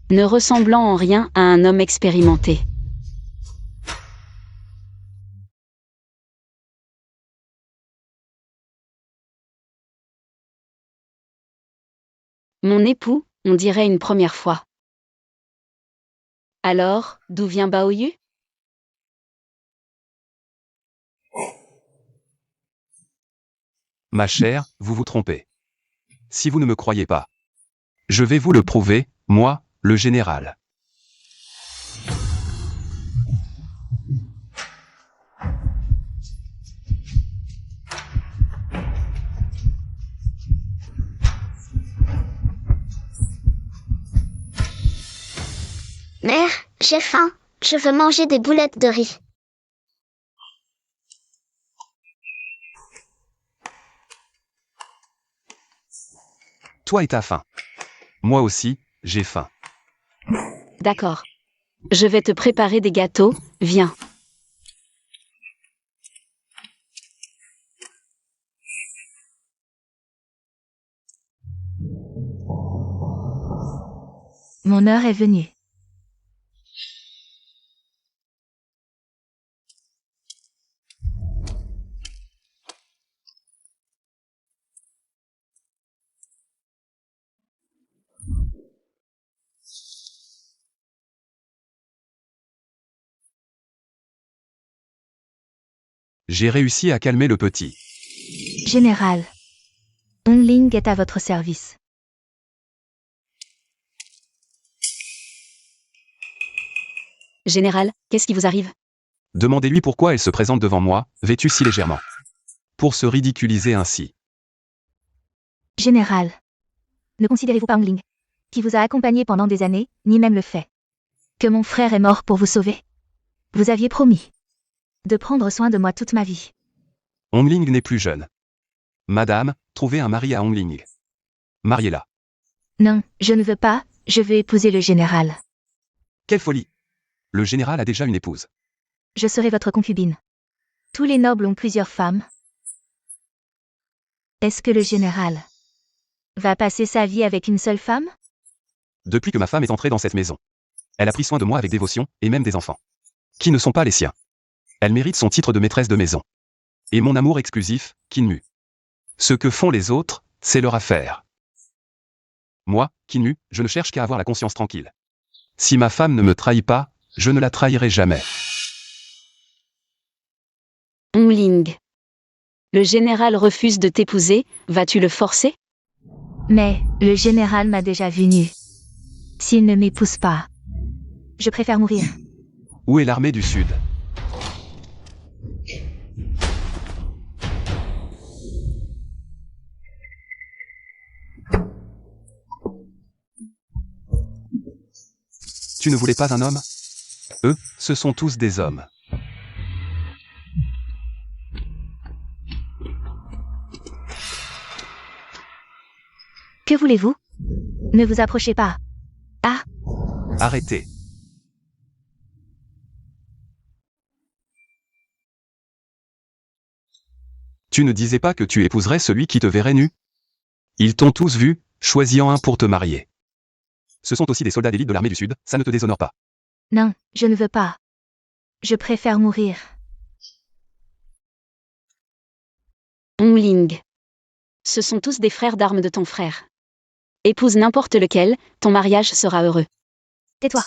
ne ressemblant en rien à un homme expérimenté. Mon époux, on dirait une première fois. Alors, d'où vient Baoyu? Ma chère, vous vous trompez. Si vous ne me croyez pas, je vais vous le prouver, moi, le général. Mère, j'ai faim. Je veux manger des boulettes de riz. Toi et ta faim. Moi aussi, j'ai faim. D'accord. Je vais te préparer des gâteaux, viens. Mon heure est venue. J'ai réussi à calmer le petit. Général. Hongling est à votre service. Général, qu'est-ce qui vous arrive? Demandez-lui pourquoi elle se présente devant moi, vêtue si légèrement. Pour se ridiculiser ainsi. Général. Ne considérez-vous pas Hongling, qui vous a accompagné pendant des années, ni même le fait que mon frère est mort pour vous sauver? Vous aviez promis de prendre soin de moi toute ma vie. Hongling n'est plus jeune. Madame, trouvez un mari à Hongling. Mariez-la. Non, je ne veux pas, je veux épouser le général. Quelle folie! Le général a déjà une épouse. Je serai votre concubine. Tous les nobles ont plusieurs femmes. Est-ce que le général va passer sa vie avec une seule femme? Depuis que ma femme est entrée dans cette maison, elle a pris soin de moi avec dévotion, et même des enfants, qui ne sont pas les siens. Elle mérite son titre de maîtresse de maison. Et mon amour exclusif, Kinmu. Ce que font les autres, c'est leur affaire. Moi, Kinmu, je ne cherche qu'à avoir la conscience tranquille. Si ma femme ne me trahit pas, je ne la trahirai jamais. Hongling. Le général refuse de t'épouser, vas-tu le forcer? Mais, le général m'a déjà vu nue. S'il ne m'épouse pas, je préfère mourir. Où est l'armée du Sud? Tu ne voulais pas un homme? Eux, ce sont tous des hommes. Que voulez-vous? Ne vous approchez pas. Ah, Arrêtez. Tu ne disais pas que tu épouserais celui qui te verrait nu? Ils t'ont tous vu, choisis-en un pour te marier. Ce sont aussi des soldats d'élite de l'armée du Sud, ça ne te déshonore pas. non, je ne veux pas. Je préfère mourir. Hongling. Ce sont tous des frères d'armes de ton frère. Épouse n'importe lequel, ton mariage sera heureux. Tais-toi.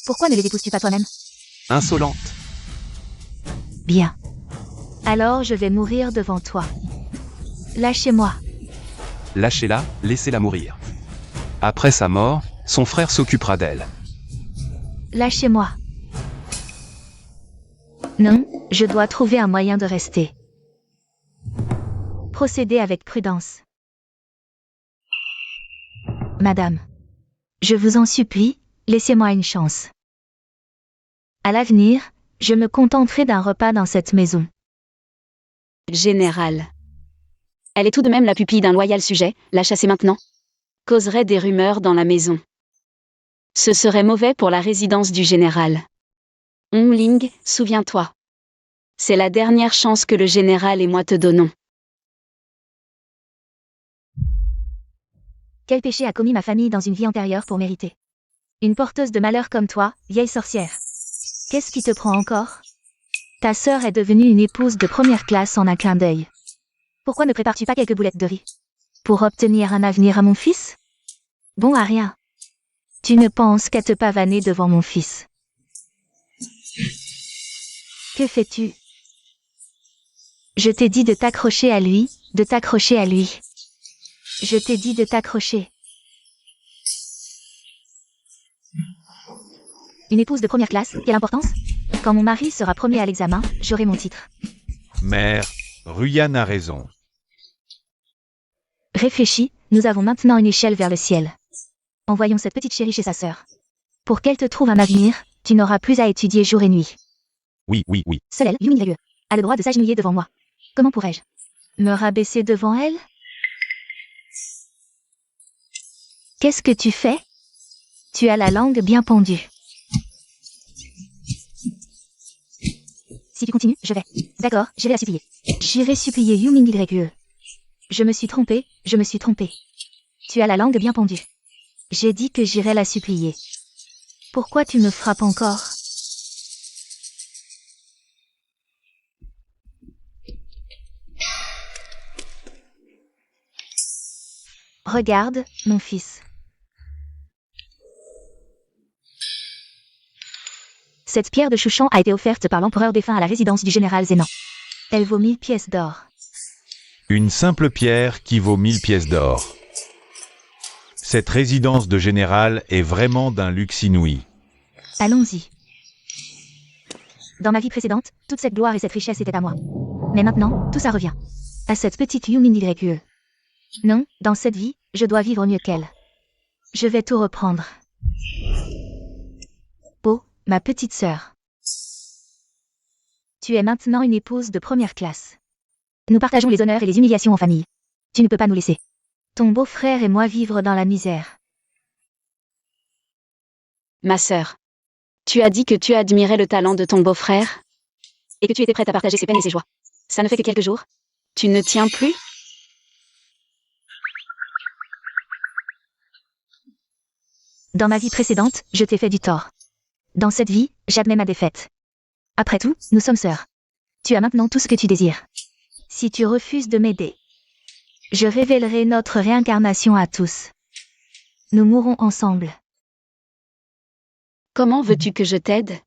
Pourquoi ne les épouses-tu pas toi-même? Insolente. Bien. Alors je vais mourir devant toi. Lâchez-moi. Lâchez-la, laissez-la mourir. Après sa mort, son frère s'occupera d'elle. Lâchez-moi. Non, je dois trouver un moyen de rester. Procédez avec prudence. Madame. Je vous en supplie, laissez-moi une chance. À l'avenir, je me contenterai d'un repas dans cette maison. Général. Elle est tout de même la pupille d'un loyal sujet, la chasser maintenant causerait des rumeurs dans la maison. Ce serait mauvais pour la résidence du général. Hongling, souviens-toi. C'est la dernière chance que le général et moi te donnons. Quel péché a commis ma famille dans une vie antérieure pour mériter une porteuse de malheur comme toi, vieille sorcière? Qu'est-ce qui te prend encore? Ta sœur est devenue une épouse de première classe en un clin d'œil. Pourquoi ne prépares-tu pas quelques boulettes de riz pour obtenir un avenir à mon fils? Bon à rien. Tu ne penses qu'à te pavaner devant mon fils. Que fais-tu? Je t'ai dit de t'accrocher à lui, de t'accrocher à lui. Je t'ai dit de t'accrocher. Une épouse de première classe, quelle importance? Quand mon mari sera premier à l'examen, j'aurai mon titre. Mère, Ruyan a raison. Réfléchis, nous avons maintenant une échelle vers le ciel. Envoyons cette petite chérie chez sa sœur. Pour qu'elle te trouve un avenir, tu n'auras plus à étudier jour et nuit. Oui, oui, oui. Seule elle, Yumin a le droit de s'agenouiller devant moi. Comment pourrais-je me rabaisser devant elle? Qu'est-ce que tu fais? Tu as la langue bien pendue. Si tu continues, je vais. D'accord, j'irai la supplier. J'irai supplier Yumin YE. Je me suis trompée, je me suis trompée. Tu as la langue bien pendue. J'ai dit que j'irai la supplier. Pourquoi tu me frappes encore? Regarde, mon fils. Cette pierre de Chouchan a été offerte par l'empereur défunt à la résidence du général Zénan. Elle vaut 1000 pièces d'or. Une simple pierre qui vaut 1000 pièces d'or. Cette résidence de général est vraiment d'un luxe inouï. Allons-y. Dans ma vie précédente, toute cette gloire et cette richesse étaient à moi. Mais maintenant, tout ça revient. À cette petite Yumin YE. Non, dans cette vie, je dois vivre mieux qu'elle. Je vais tout reprendre. Oh, ma petite sœur. Tu es maintenant une épouse de première classe. Nous partageons les honneurs et les humiliations en famille. Tu ne peux pas nous laisser. Ton beau-frère et moi vivre dans la misère. Ma sœur. Tu as dit que tu admirais le talent de ton beau-frère et que tu étais prête à partager ses peines et ses joies. Ça ne fait que quelques jours. Tu ne tiens plus? Dans ma vie précédente, je t'ai fait du tort. Dans cette vie, j'admets ma défaite. Après tout, nous sommes sœurs. Tu as maintenant tout ce que tu désires. Si tu refuses de m'aider, je révélerai notre réincarnation à tous. Nous mourrons ensemble. Comment veux-tu que je t'aide?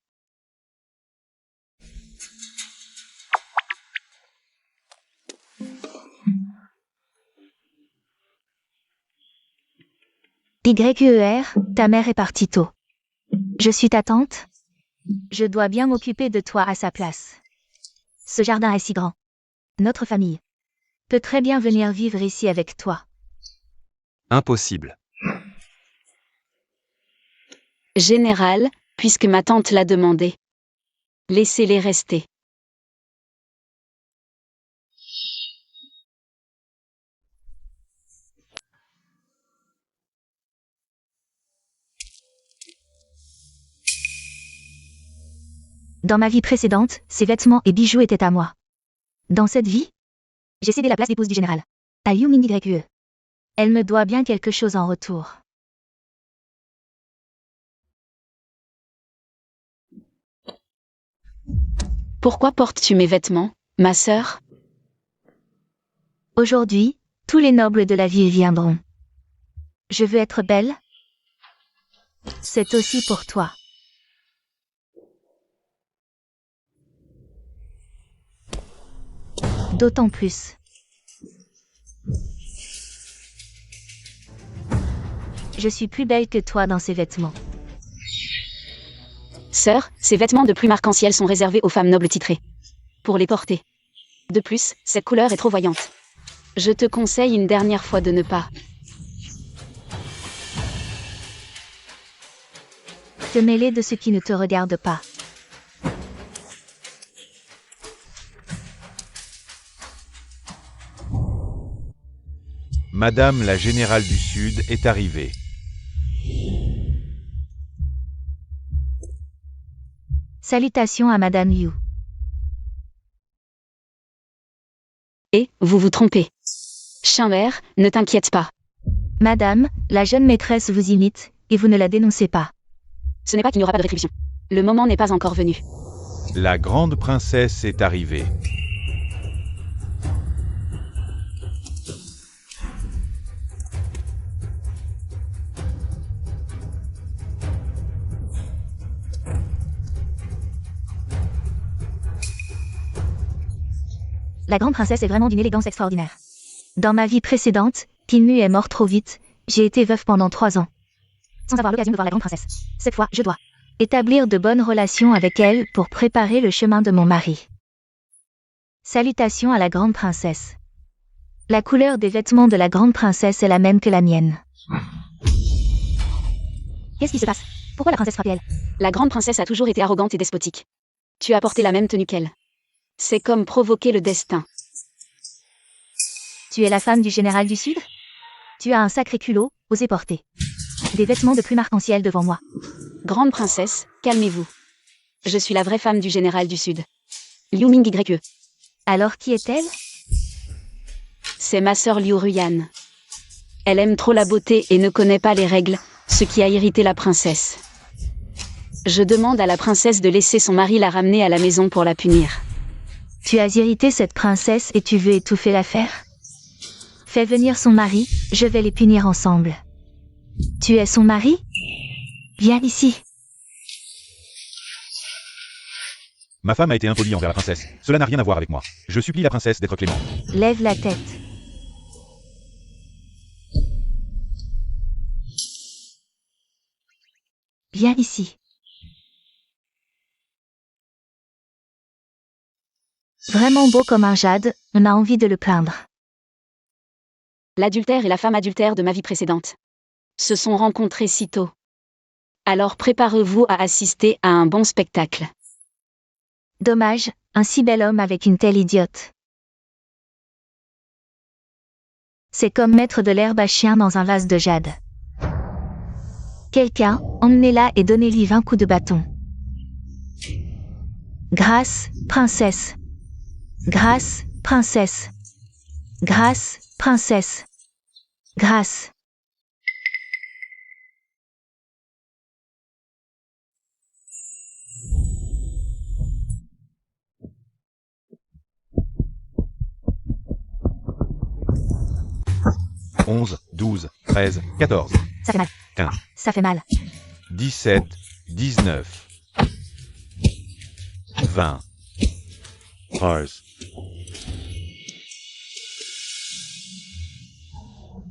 YER, ta mère est partie tôt. Je suis ta tante. Je dois bien m'occuper de toi à sa place. Ce jardin est si grand. Notre famille peut très bien venir vivre ici avec toi. Impossible. Général, puisque ma tante l'a demandé. Laissez-les rester. Dans ma vie précédente, ces vêtements et bijoux étaient à moi. Dans cette vie, j'ai cédé la place d'épouse du général à Yumin YE. Elle me doit bien quelque chose en retour. Pourquoi portes-tu mes vêtements, ma sœur? Aujourd'hui, tous les nobles de la ville viendront. Je veux être belle. C'est aussi pour toi. D'autant plus. Je suis plus belle que toi dans ces vêtements. Sœur, ces vêtements de plumes arc-en-ciel sont réservés aux femmes nobles titrées. Pour les porter. De plus, cette couleur est trop voyante. Je te conseille une dernière fois de ne pas. Te mêler de ce qui ne te regarde pas. Madame la générale du Sud est arrivée. Salutations à Madame Yu. Et, vous vous trompez. Chien vert, ne t'inquiète pas. Madame, la jeune maîtresse vous imite, et vous ne la dénoncez pas. Ce n'est pas qu'il n'y aura pas de rétribution. Le moment n'est pas encore venu. La grande princesse est arrivée. La grande princesse est vraiment d'une élégance extraordinaire. Dans ma vie précédente, Pinmu est mort trop vite, j'ai été veuve pendant 3 ans. Sans avoir l'occasion de voir la grande princesse. Cette fois, je dois établir de bonnes relations avec elle pour préparer le chemin de mon mari. Salutations à la grande princesse. La couleur des vêtements de la grande princesse est la même que la mienne. Qu'est-ce qui se passe? Pourquoi la princesse frappe-t-elle? La grande princesse a toujours été arrogante et despotique. Tu as porté la même tenue qu'elle. C'est comme provoquer le destin. Tu es la femme du général du Sud? Tu as un sacré culot, osez porter des vêtements de plume arc-en-ciel devant moi. Grande princesse, calmez-vous. Je suis la vraie femme du général du Sud. Liu Ming YE. Alors qui est-elle? C'est ma sœur Liu Ruyan. Elle aime trop la beauté et ne connaît pas les règles, ce qui a irrité la princesse. Je demande à la princesse de laisser son mari la ramener à la maison pour la punir. Tu as irrité cette princesse et tu veux étouffer l'affaire? Fais venir son mari, je vais les punir ensemble. Tu es son mari? Viens ici. Ma femme a été impolie envers la princesse. Cela n'a rien à voir avec moi. Je supplie la princesse d'être clémente. Lève la tête. Viens ici. Vraiment beau comme un jade, on a envie de le plaindre. L'adultère et la femme adultère de ma vie précédente se sont rencontrés si tôt. Alors préparez-vous à assister à un bon spectacle. Dommage, un si bel homme avec une telle idiote. C'est comme mettre de l'herbe à chien dans un vase de jade. Quelqu'un, emmenez-la et donnez-lui 20 coups de bâton. Grâce, princesse. Grâce, princesse. Grâce, princesse. Grâce. « 11, 12, 13, 14, Ça fait mal. 15, Ça fait mal. 17, 19, 20. Pause.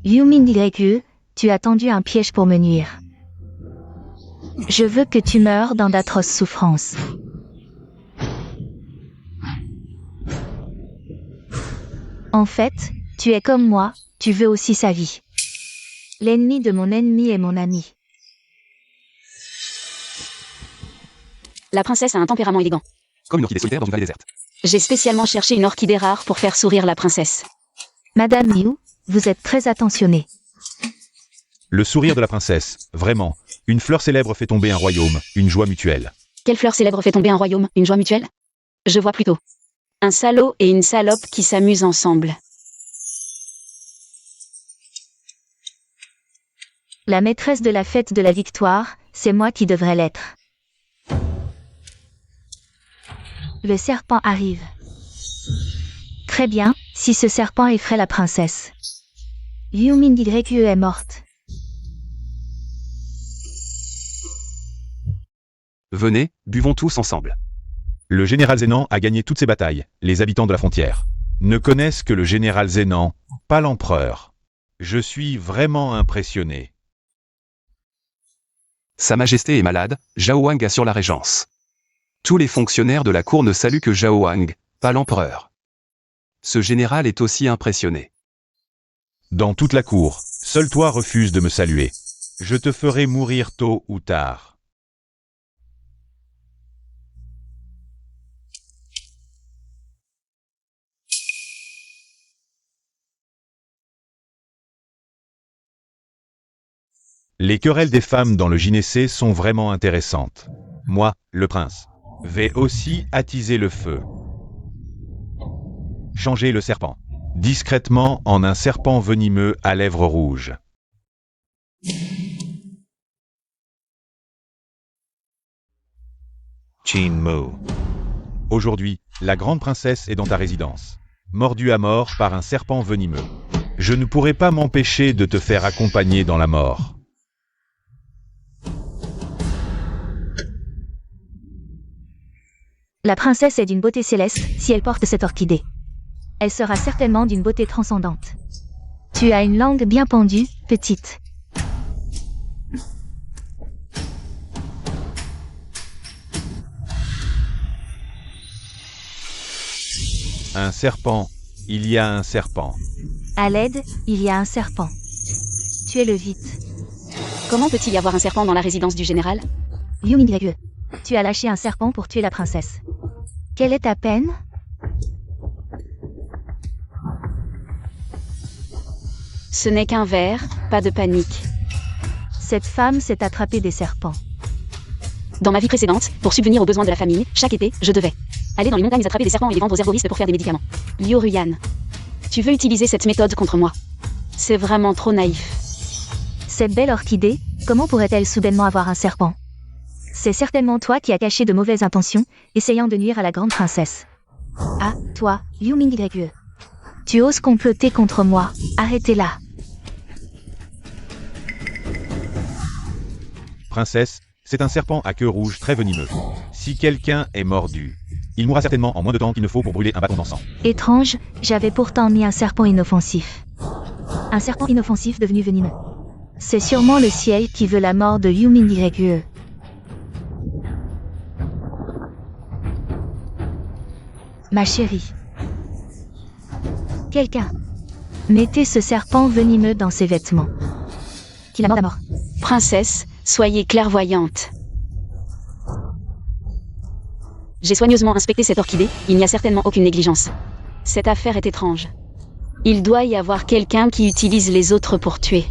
Yumin YE, tu as tendu un piège pour me nuire. Je veux que tu meurs dans d'atroces souffrances. En fait, tu es comme moi, tu veux aussi sa vie. L'ennemi de mon ennemi est mon ami. La princesse a un tempérament élégant. Comme une orchidée solitaire dans une vallée déserte. J'ai spécialement cherché une orchidée rare pour faire sourire la princesse. Madame Liu, vous êtes très attentionnée. Le sourire de la princesse, vraiment. Une fleur célèbre fait tomber un royaume, une joie mutuelle. Quelle fleur célèbre fait tomber un royaume, une joie mutuelle? Je vois plutôt un salaud et une salope qui s'amusent ensemble. La maîtresse de la fête de la victoire, c'est moi qui devrais l'être. Le serpent arrive. Très bien, si ce serpent effraie la princesse. Yumin YE est morte. Venez, buvons tous ensemble. Le général Zénan a gagné toutes ses batailles. Les habitants de la frontière Ne connaissent que le général Zénan, pas l'empereur. Je suis vraiment impressionné. Sa Majesté est malade, Zhao Wang assure la régence. Tous les fonctionnaires de la cour ne saluent que Zhao Wang, pas l'empereur. Ce général est aussi impressionné. Dans toute la cour, seul toi refuses de me saluer. Je te ferai mourir tôt ou tard. Les querelles des femmes dans le gynécée sont vraiment intéressantes. Moi, le prince, vais aussi attiser le feu. Changer le serpent. Discrètement en un serpent venimeux à lèvres rouges. Chin Mo. Aujourd'hui, la grande princesse est dans ta résidence, mordue à mort par un serpent venimeux. Je ne pourrai pas m'empêcher de te faire accompagner dans la mort. La princesse est d'une beauté céleste si elle porte cette orchidée. Elle sera certainement d'une beauté transcendante. Tu as une langue bien pendue, petite. Un serpent, il y a un serpent. À l'aide, il y a un serpent. Tuez-le vite. Comment peut-il y avoir un serpent dans la résidence du général? Yumingyue. Tu as lâché un serpent pour tuer la princesse. Quelle est ta peine? Ce n'est qu'un verre, pas de panique. Cette femme s'est attrapée des serpents. Dans ma vie précédente, pour subvenir aux besoins de la famille, chaque été, je devais aller dans les montagnes attraper des serpents et les vendre aux herboristes pour faire des médicaments. Liu Ruyan, tu veux utiliser cette méthode contre moi? C'est vraiment trop naïf. Cette belle orchidée, comment pourrait-elle soudainement avoir un serpent? C'est certainement toi qui as caché de mauvaises intentions, essayant de nuire à la grande princesse. Ah, toi, Liu Mingyue. Tu oses comploter contre moi, arrêtez-la. Princesse, c'est un serpent à queue rouge très venimeux. Si quelqu'un est mordu, il mourra certainement en moins de temps qu'il ne faut pour brûler un bâton d'encens. Étrange, j'avais pourtant mis un serpent inoffensif. Un serpent inoffensif devenu venimeux. C'est sûrement le ciel qui veut la mort de Liu Mingyue. Ma chérie. Quelqu'un. Mettez ce serpent venimeux dans ses vêtements. Qu'il la morde à mort. Princesse, soyez clairvoyante. J'ai soigneusement inspecté cette orchidée, il n'y a certainement aucune négligence. Cette affaire est étrange. Il doit y avoir quelqu'un qui utilise les autres pour tuer.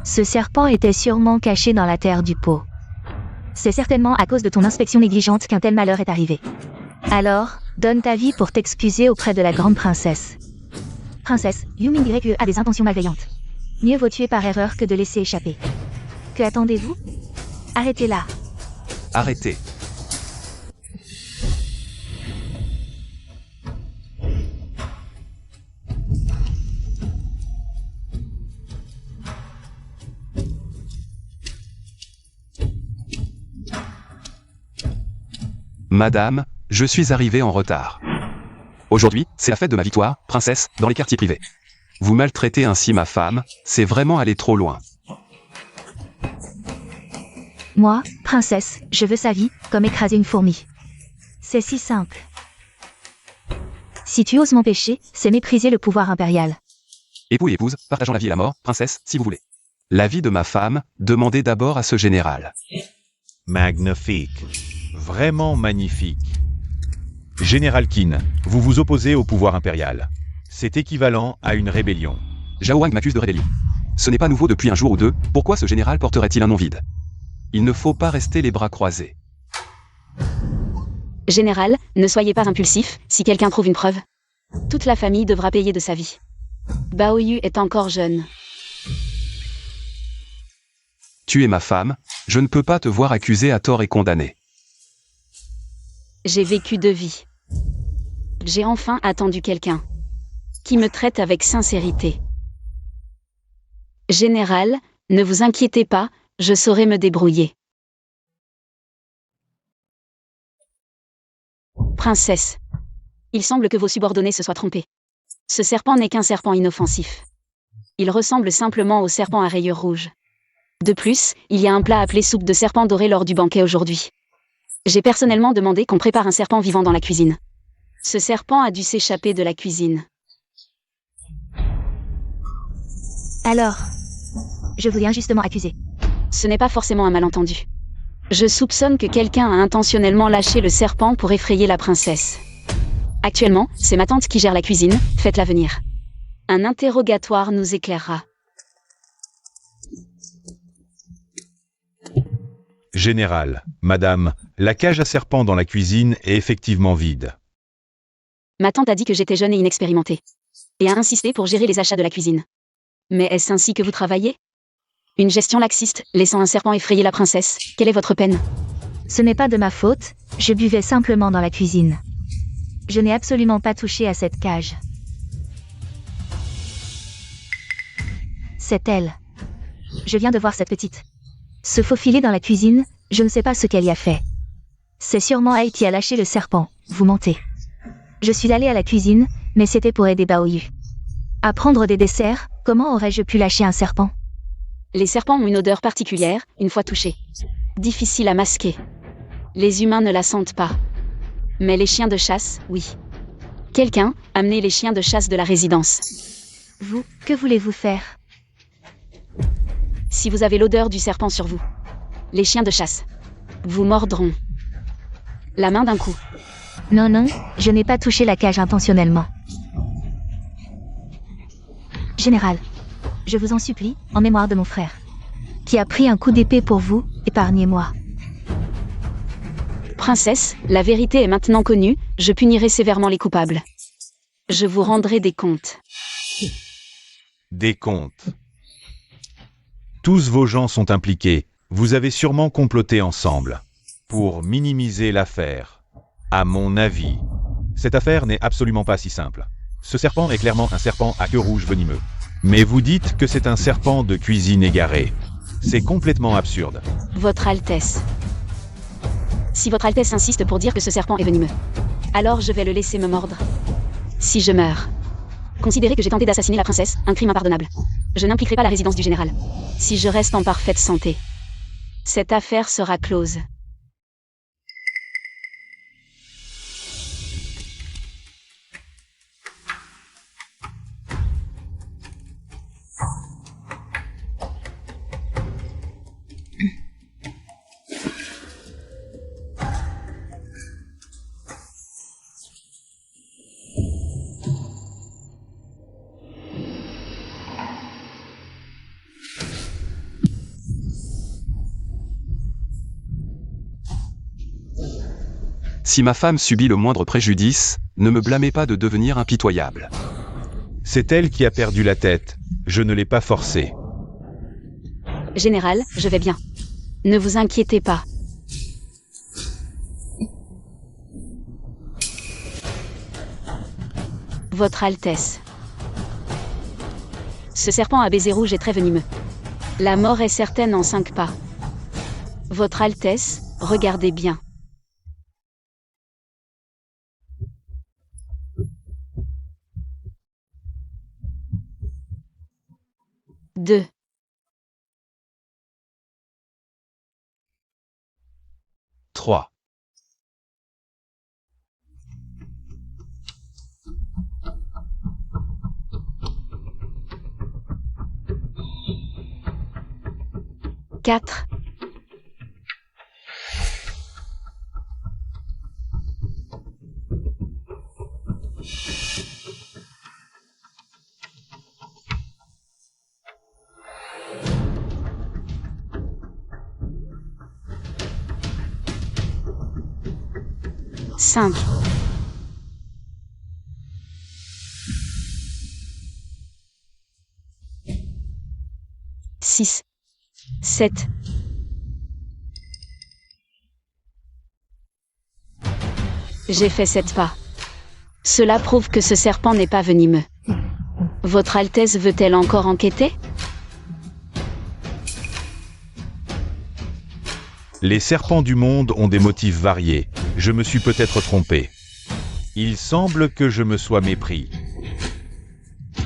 Ce serpent était sûrement caché dans la terre du pot. C'est certainement à cause de ton inspection négligente qu'un tel malheur est arrivé. Alors, donne ta vie pour t'excuser auprès de la grande princesse. Princesse, Liu Mingyue a des intentions malveillantes. Mieux vaut tuer par erreur que de laisser échapper. Que attendez-vous? Arrêtez-la. Arrêtez. Madame, je suis arrivé en retard. Aujourd'hui, c'est la fête de ma victoire, princesse, dans les quartiers privés. Vous maltraitez ainsi ma femme, c'est vraiment aller trop loin. Moi, princesse, je veux sa vie, comme écraser une fourmi. C'est si simple. Si tu oses m'empêcher, c'est mépriser le pouvoir impérial. Époux et épouse, partageons la vie et la mort, princesse, si vous voulez. La vie de ma femme, demandez d'abord à ce général. Magnifique. Vraiment magnifique. Général Qin, vous vous opposez au pouvoir impérial. C'est équivalent à une rébellion. Zhao Wang m'accuse de rébellion. Ce n'est pas nouveau depuis un jour ou deux, pourquoi ce général porterait-il un nom vide? Il ne faut pas rester les bras croisés. Général, ne soyez pas impulsif, si quelqu'un trouve une preuve. Toute la famille devra payer de sa vie. Bao Yu est encore jeune. Tu es ma femme, je ne peux pas te voir accusé à tort et condamné. J'ai vécu 2 vies. J'ai enfin attendu quelqu'un qui me traite avec sincérité. Général, ne vous inquiétez pas, je saurai me débrouiller. Princesse, il semble que vos subordonnés se soient trompés. Ce serpent n'est qu'un serpent inoffensif. Il ressemble simplement au serpent à rayures rouges. De plus, il y a un plat appelé soupe de serpent doré lors du banquet aujourd'hui. J'ai personnellement demandé qu'on prépare un serpent vivant dans la cuisine. Ce serpent a dû s'échapper de la cuisine. Alors, je vous ai injustement accusé. Ce n'est pas forcément un malentendu. Je soupçonne que quelqu'un a intentionnellement lâché le serpent pour effrayer la princesse. Actuellement, c'est ma tante qui gère la cuisine, faites-la venir. Un interrogatoire nous éclairera. Général, madame, la cage à serpents dans la cuisine est effectivement vide. Ma tante a dit que j'étais jeune et inexpérimentée. Et a insisté pour gérer les achats de la cuisine. Mais est-ce ainsi que vous travaillez? Une gestion laxiste, laissant un serpent effrayer la princesse. Quelle est votre peine? Ce n'est pas de ma faute, je buvais simplement dans la cuisine. Je n'ai absolument pas touché à cette cage. C'est elle. Je viens de voir cette petite se faufiler dans la cuisine, je ne sais pas ce qu'elle y a fait. C'est sûrement elle qui a lâché le serpent, vous mentez. Je suis allée à la cuisine, mais c'était pour aider Baoyu à prendre des desserts. Comment aurais-je pu lâcher un serpent? Les serpents ont une odeur particulière, une fois touchés. Difficile à masquer. Les humains ne la sentent pas. Mais les chiens de chasse, oui. Quelqu'un, amenez les chiens de chasse de la résidence. Vous, que voulez-vous faire? Si vous avez l'odeur du serpent sur vous, les chiens de chasse vous mordront. La main d'un coup. Non, non, je n'ai pas touché la cage intentionnellement. Général, je vous en supplie, en mémoire de mon frère, qui a pris un coup d'épée pour vous, épargnez-moi. Princesse, la vérité est maintenant connue, je punirai sévèrement les coupables. Je vous rendrai des comptes. Des comptes. Tous vos gens sont impliqués. Vous avez sûrement comploté ensemble pour minimiser l'affaire. À mon avis, cette affaire n'est absolument pas si simple. Ce serpent est clairement un serpent à queue rouge venimeux. Mais vous dites que c'est un serpent de cuisine égaré. C'est complètement absurde. Votre Altesse. Si votre Altesse insiste pour dire que ce serpent est venimeux, alors je vais le laisser me mordre. Si je meurs, considérez que j'ai tenté d'assassiner la princesse, un crime impardonnable. Je n'impliquerai pas la résidence du général. Si je reste en parfaite santé, cette affaire sera close. Si ma femme subit le moindre préjudice, ne me blâmez pas de devenir impitoyable. C'est elle qui a perdu la tête. Je ne l'ai pas forcée. Général, je vais bien. Ne vous inquiétez pas. Votre Altesse. Ce serpent à baiser rouge est très venimeux. La mort est certaine en 5 pas. Votre Altesse, regardez bien. Deux. 3. 4. 5. 6. 7. J'ai fait 7 pas. Cela prouve que ce serpent n'est pas venimeux. Votre Altesse veut-elle encore enquêter? Les serpents du monde ont des motifs variés. Je me suis peut-être trompé. Il semble que je me sois mépris.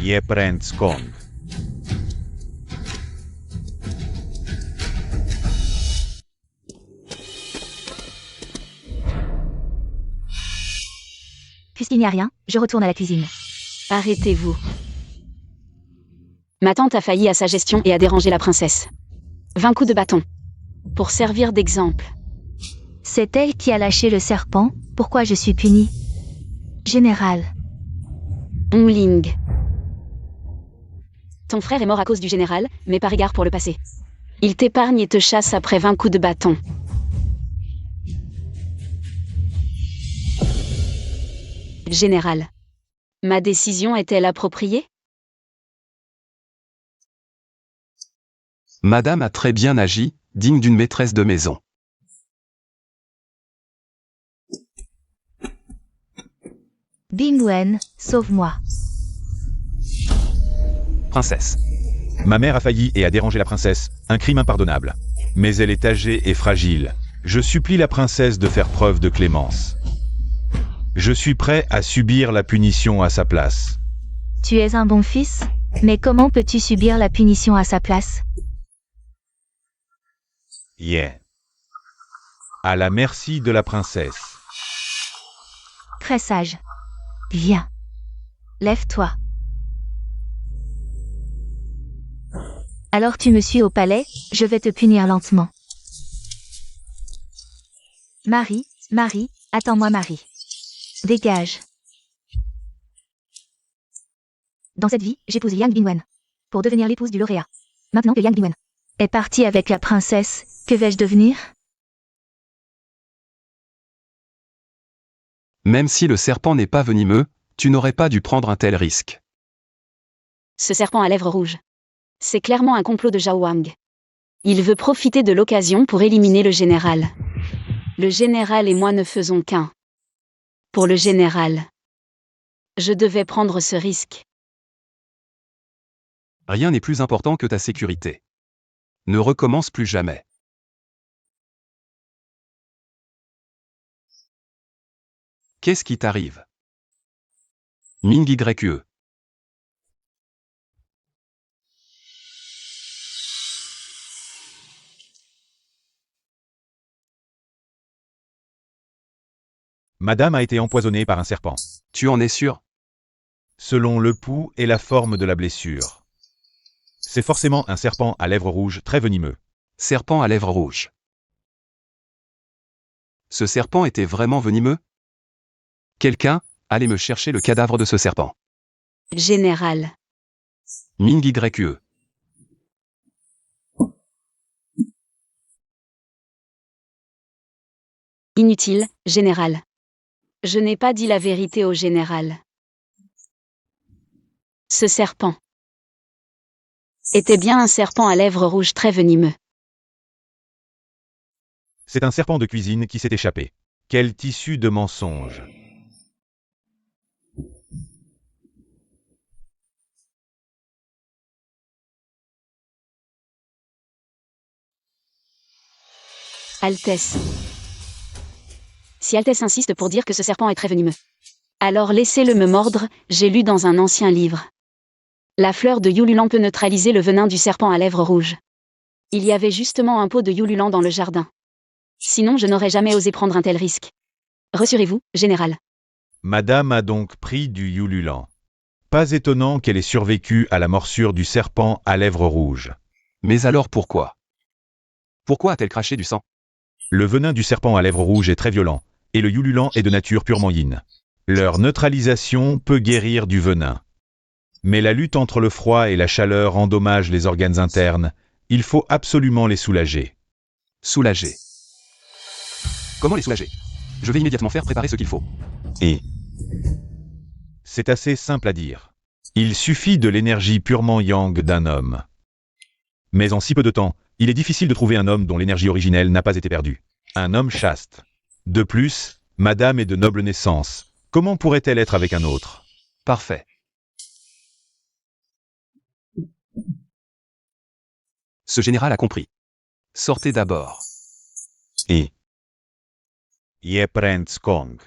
Ye Prince Kong. Puisqu'il n'y a rien, je retourne à la cuisine. Arrêtez-vous. Ma tante a failli à sa gestion et a dérangé la princesse. 20 coups de bâton. Pour servir d'exemple. C'est elle qui a lâché le serpent, pourquoi je suis punie? Général. Hongling. Ton frère est mort à cause du général, mais par égard pour le passé. Il t'épargne et te chasse après 20 coups de bâton. Général. Ma décision est-elle appropriée? Madame a très bien agi, digne d'une maîtresse de maison. Bingwen, sauve-moi. Princesse. Ma mère a failli et a dérangé la princesse, un crime impardonnable. Mais elle est âgée et fragile. Je supplie la princesse de faire preuve de clémence. Je suis prêt à subir la punition à sa place. Tu es un bon fils, mais comment peux-tu subir la punition à sa place? Yeah. À la merci de la princesse. Très sage. Viens. Lève-toi. Alors tu me suis au palais, je vais te punir lentement. Marie, Marie, attends-moi Marie. Dégage. Dans cette vie, j'épouse Yang Bingwen. Pour devenir l'épouse du lauréat. Maintenant que Yang Bingwen est partie avec la princesse, que vais-je devenir? Même si le serpent n'est pas venimeux, tu n'aurais pas dû prendre un tel risque. Ce serpent à lèvres rouges. C'est clairement un complot de Zhao Wang. Il veut profiter de l'occasion pour éliminer le général. Le général et moi ne faisons qu'un. Pour le général. Je devais prendre ce risque. Rien n'est plus important que ta sécurité. Ne recommence plus jamais. Qu'est-ce qui t'arrive? Ming YE. Madame a été empoisonnée par un serpent. Tu en es sûr? Selon le pouls et la forme de la blessure. C'est forcément un serpent à lèvres rouges très venimeux. Serpent à lèvres rouges. Ce serpent était vraiment venimeux? Quelqu'un, allez me chercher le cadavre de ce serpent. Général. Ming YE. Inutile, général. Je n'ai pas dit la vérité au général. Ce serpent était bien un serpent à lèvres rouges très venimeux. C'est un serpent de cuisine qui s'est échappé. Quel tissu de mensonge. Altesse. Si Altesse insiste pour dire que ce serpent est très venimeux, alors laissez-le me mordre, j'ai lu dans un ancien livre. La fleur de Yululan peut neutraliser le venin du serpent à lèvres rouges. Il y avait justement un pot de Yululan dans le jardin. Sinon je n'aurais jamais osé prendre un tel risque. Rassurez-vous, général. Madame a donc pris du Yululan. Pas étonnant qu'elle ait survécu à la morsure du serpent à lèvres rouges. Mais alors pourquoi? Pourquoi a-t-elle craché du sang? Le venin du serpent à lèvres rouges est très violent, et le Yululan est de nature purement yin. Leur neutralisation peut guérir du venin. Mais la lutte entre le froid et la chaleur endommage les organes internes, il faut absolument les soulager. Soulager. Comment les soulager? Je vais immédiatement faire préparer ce qu'il faut. Et c'est assez simple à dire. Il suffit de l'énergie purement yang d'un homme. Mais en si peu de temps, il est difficile de trouver un homme dont l'énergie originelle n'a pas été perdue. Un homme chaste. De plus, madame est de noble naissance. Comment pourrait-elle être avec un autre? Parfait. Ce général a compris. Sortez d'abord. Et Ye Prince Kong.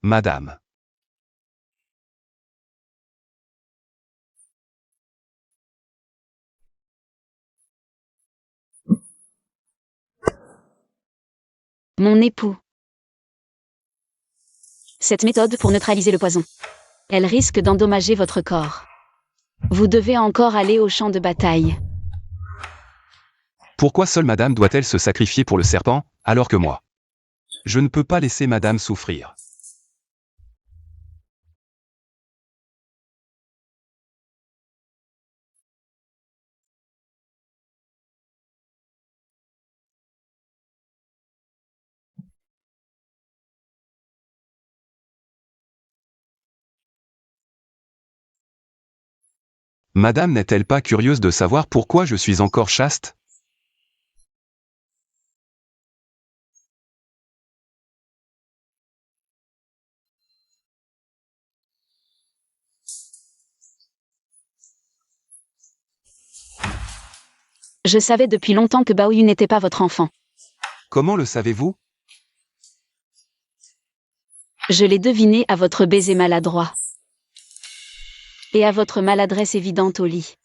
Madame. Mon époux. Cette méthode pour neutraliser le poison. Elle risque d'endommager votre corps. Vous devez encore aller au champ de bataille. Pourquoi seule madame doit-elle se sacrifier pour le serpent, alors que moi? Je ne peux pas laisser madame souffrir. Madame n'est-elle pas curieuse de savoir pourquoi je suis encore chaste? Je savais depuis longtemps que Baoyu n'était pas votre enfant. Comment le savez-vous? Je l'ai deviné à votre baiser maladroit. Et à votre maladresse évidente au lit.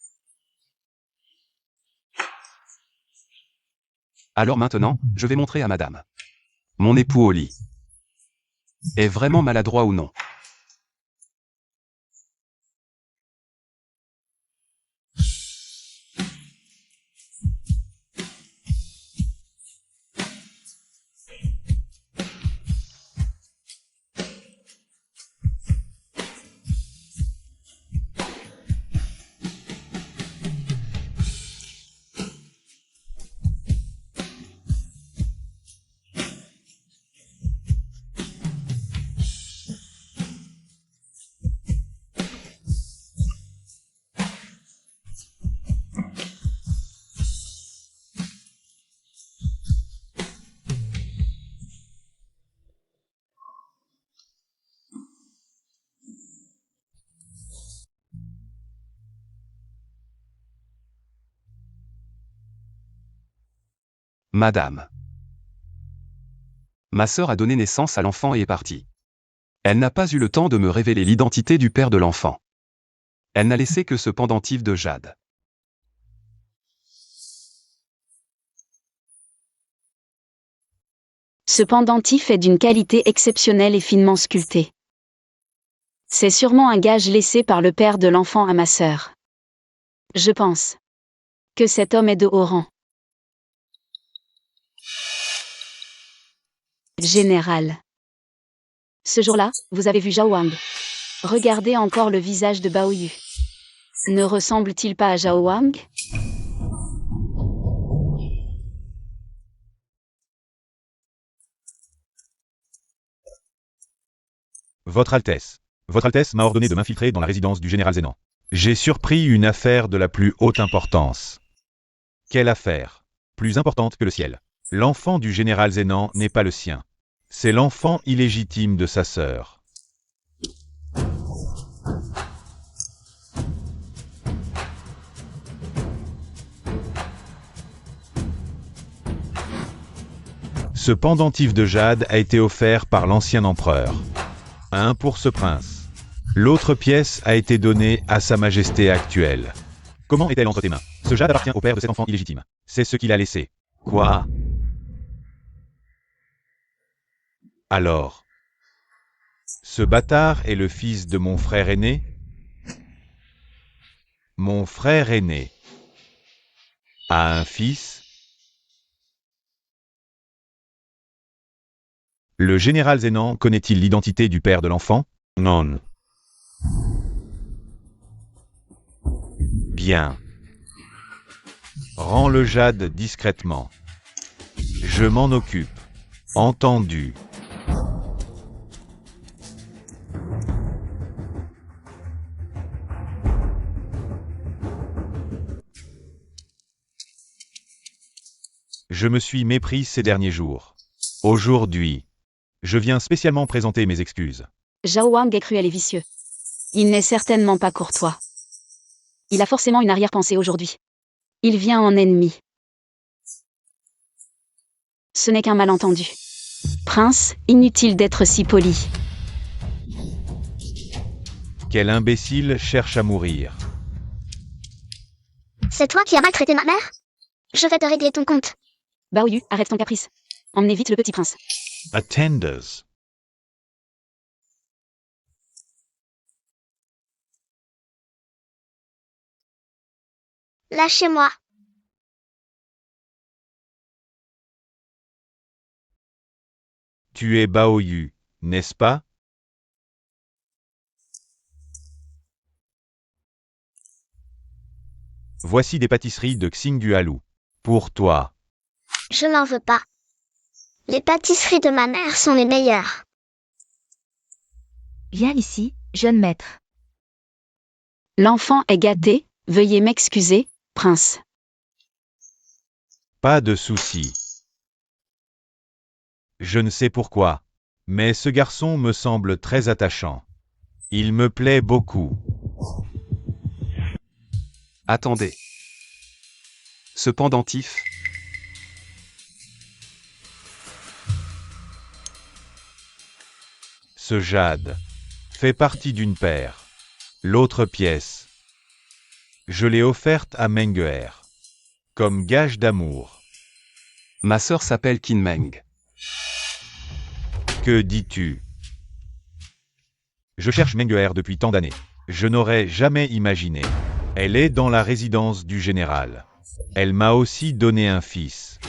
Alors maintenant, je vais montrer à madame. Mon époux au lit. Est vraiment maladroit ou non? Madame. Ma sœur a donné naissance à l'enfant et est partie. Elle n'a pas eu le temps de me révéler l'identité du père de l'enfant. Elle n'a laissé que ce pendentif de jade. Ce pendentif est d'une qualité exceptionnelle et finement sculpté. C'est sûrement un gage laissé par le père de l'enfant à ma sœur. Je pense que cet homme est de haut rang. Général. Ce jour-là, vous avez vu Zhao Wang. Regardez encore le visage de Baoyu. Ne ressemble-t-il pas à Zhao Wang? Votre Altesse. Votre Altesse m'a ordonné de m'infiltrer dans la résidence du général Zénan. J'ai surpris une affaire de la plus haute importance. Quelle affaire? Plus importante que le ciel. L'enfant du général Zénan n'est pas le sien. C'est l'enfant illégitime de sa sœur. Ce pendentif de jade a été offert par l'ancien empereur. Un pour ce prince. L'autre pièce a été donnée à sa majesté actuelle. Comment est-elle entre tes mains? Ce jade appartient au père de cet enfant illégitime. C'est ce qu'il a laissé. Quoi? Alors, ce bâtard est le fils de mon frère aîné? Mon frère aîné a un fils? Le général Zénan connaît-il l'identité du père de l'enfant? Non. Bien. Rends le jade discrètement. Je m'en occupe. Entendu. Je me suis mépris ces derniers jours. Aujourd'hui, je viens spécialement présenter mes excuses. Zhao Wang est cruel et vicieux. Il n'est certainement pas courtois. Il a forcément une arrière-pensée aujourd'hui. Il vient en ennemi. Ce n'est qu'un malentendu. Prince, inutile d'être si poli. Quel imbécile cherche à mourir. C'est toi qui as maltraité ma mère? Je vais te régler ton compte. Baoyu, arrête ton caprice. Emmenez vite le petit prince. Attenders. Lâchez-moi. Tu es Baoyu, n'est-ce pas? Voici des pâtisseries de Xingdualu. Pour toi. Je n'en veux pas. Les pâtisseries de ma mère sont les meilleures. Viens ici, jeune maître. L'enfant est gâté, Veuillez m'excuser, prince. Pas de souci. Je ne sais pourquoi, mais ce garçon me semble très attachant. Il me plaît beaucoup. Attendez. Ce pendentif, Ce jade fait partie d'une paire. L'autre pièce, je l'ai offerte à Menguer, comme gage d'amour. ma sœur s'appelle Kinmeng. Que dis-tu? Je cherche Menguer depuis tant d'années. Je n'aurais jamais imaginé. Elle est dans la résidence du général. Elle m'a aussi donné un fils.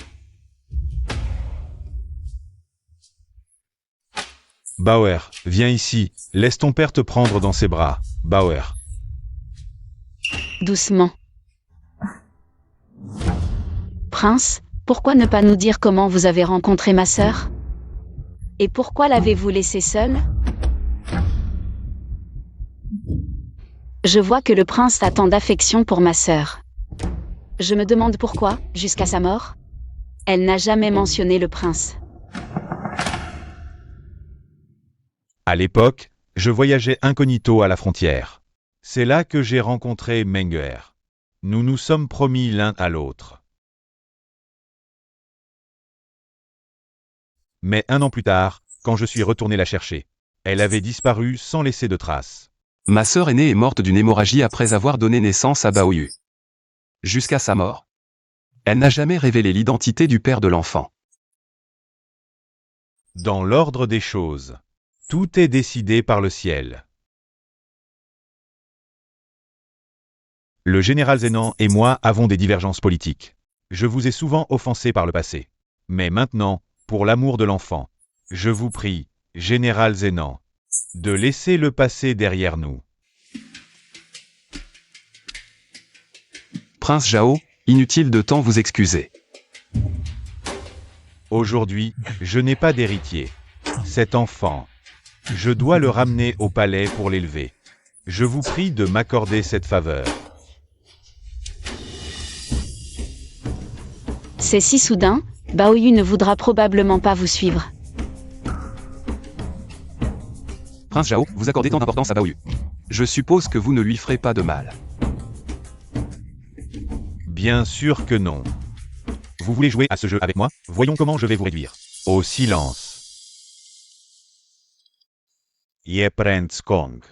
Bauer, viens ici. Laisse ton père te prendre dans ses bras. Bauer. Doucement. Prince, pourquoi ne pas nous dire comment vous avez rencontré ma sœur? Et pourquoi l'avez-vous laissée seule? Je vois que le prince a tant d'affection pour ma sœur. Je me demande pourquoi, jusqu'à sa mort, elle n'a jamais mentionné le prince. À l'époque, je voyageais incognito à la frontière. C'est là que j'ai rencontré Menguer. Nous nous sommes promis l'un à l'autre. Mais un an plus tard, quand je suis retourné la chercher, elle avait disparu sans laisser de traces. Ma sœur aînée est morte d'une hémorragie après avoir donné naissance à Baoyu. Jusqu'à sa mort, elle n'a jamais révélé l'identité du père de l'enfant. Dans l'ordre des choses, tout est décidé par le ciel. Le général Zenan et moi avons des divergences politiques. Je vous ai souvent offensé par le passé. Mais maintenant, pour l'amour de l'enfant, je vous prie, général Zenan, de laisser le passé derrière nous. Prince Zhao, inutile de tant vous excuser. Aujourd'hui, je n'ai pas d'héritier. Cet enfant, je dois le ramener au palais pour l'élever. Je vous prie de m'accorder cette faveur. C'est si soudain, Baoyu ne voudra probablement pas vous suivre. Prince Zhao, vous accordez tant d'importance à Baoyu. Je suppose que vous ne lui ferez pas de mal. Bien sûr que non. Vous voulez jouer à ce jeu avec moi? Voyons comment je vais vous réduire. Au silence. Ye Prince Kong.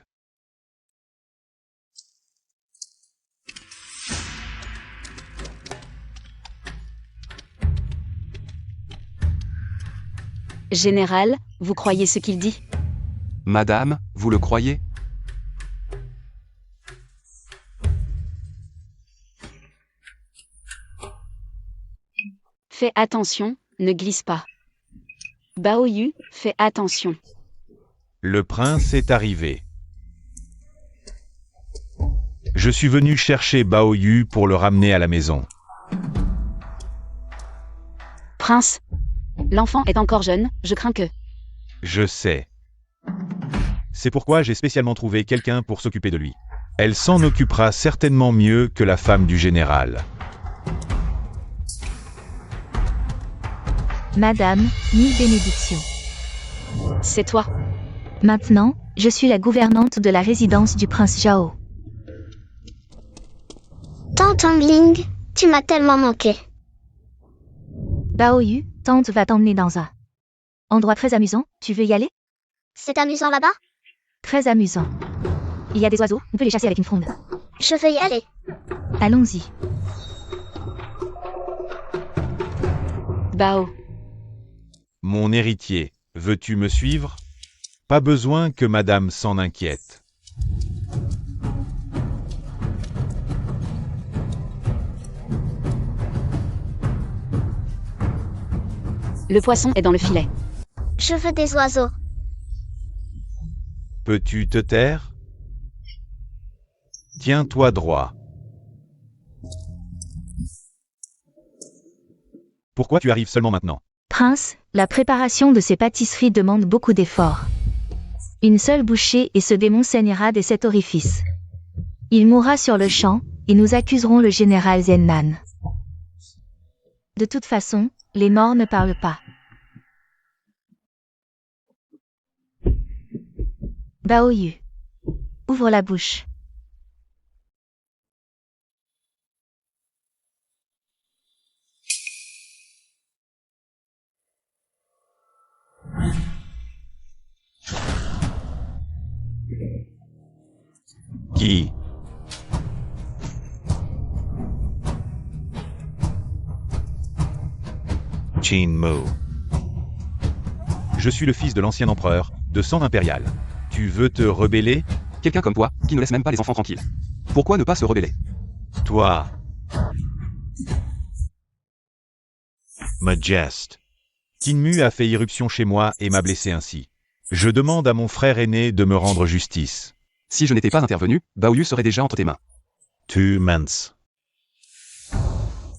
Général, vous croyez ce qu'il dit? Madame, vous le croyez? Fais attention, ne glisse pas. Baoyu, fais attention. Le prince est arrivé. Je suis venu chercher Baoyu pour le ramener à la maison. Prince, l'enfant est encore jeune, je crains que... Je sais. C'est pourquoi j'ai spécialement trouvé quelqu'un pour s'occuper de lui. Elle s'en occupera certainement mieux que la femme du général. Madame, mille bénédictions. C'est toi. Maintenant, je suis la gouvernante de la résidence du prince Zhao. Tante Angling, tu m'as tellement manqué. Baoyu, tante va t'emmener dans un endroit très amusant, tu veux y aller? C'est amusant là-bas? Très amusant. Il y a des oiseaux, on peut les chasser avec une fronde. Je veux y aller. Allons-y. Bao. Mon héritier, veux-tu me suivre? Pas besoin que madame s'en inquiète. Le poisson est dans le filet. Je veux des oiseaux. Peux-tu te taire? Tiens-toi droit. Pourquoi tu arrives seulement maintenant? Prince, la préparation de ces pâtisseries demande beaucoup d'efforts. Une seule bouchée et ce démon saignera de cet orifice. Il mourra sur le champ, et nous accuserons le général Zennan. De toute façon, les morts ne parlent pas. Baoyu. Ouvre la bouche. Qui? Qin Mu. Je suis le fils de l'ancien empereur, de sang impérial. Tu veux te rebeller? Quelqu'un comme toi, qui ne laisse même pas les enfants tranquilles. Pourquoi ne pas se rebeller? Toi. Majest. Qin a fait irruption chez moi et m'a blessé ainsi. Je demande à mon frère aîné de me rendre justice. Si je n'étais pas intervenu, Baoyu serait déjà entre tes mains. Tu mens.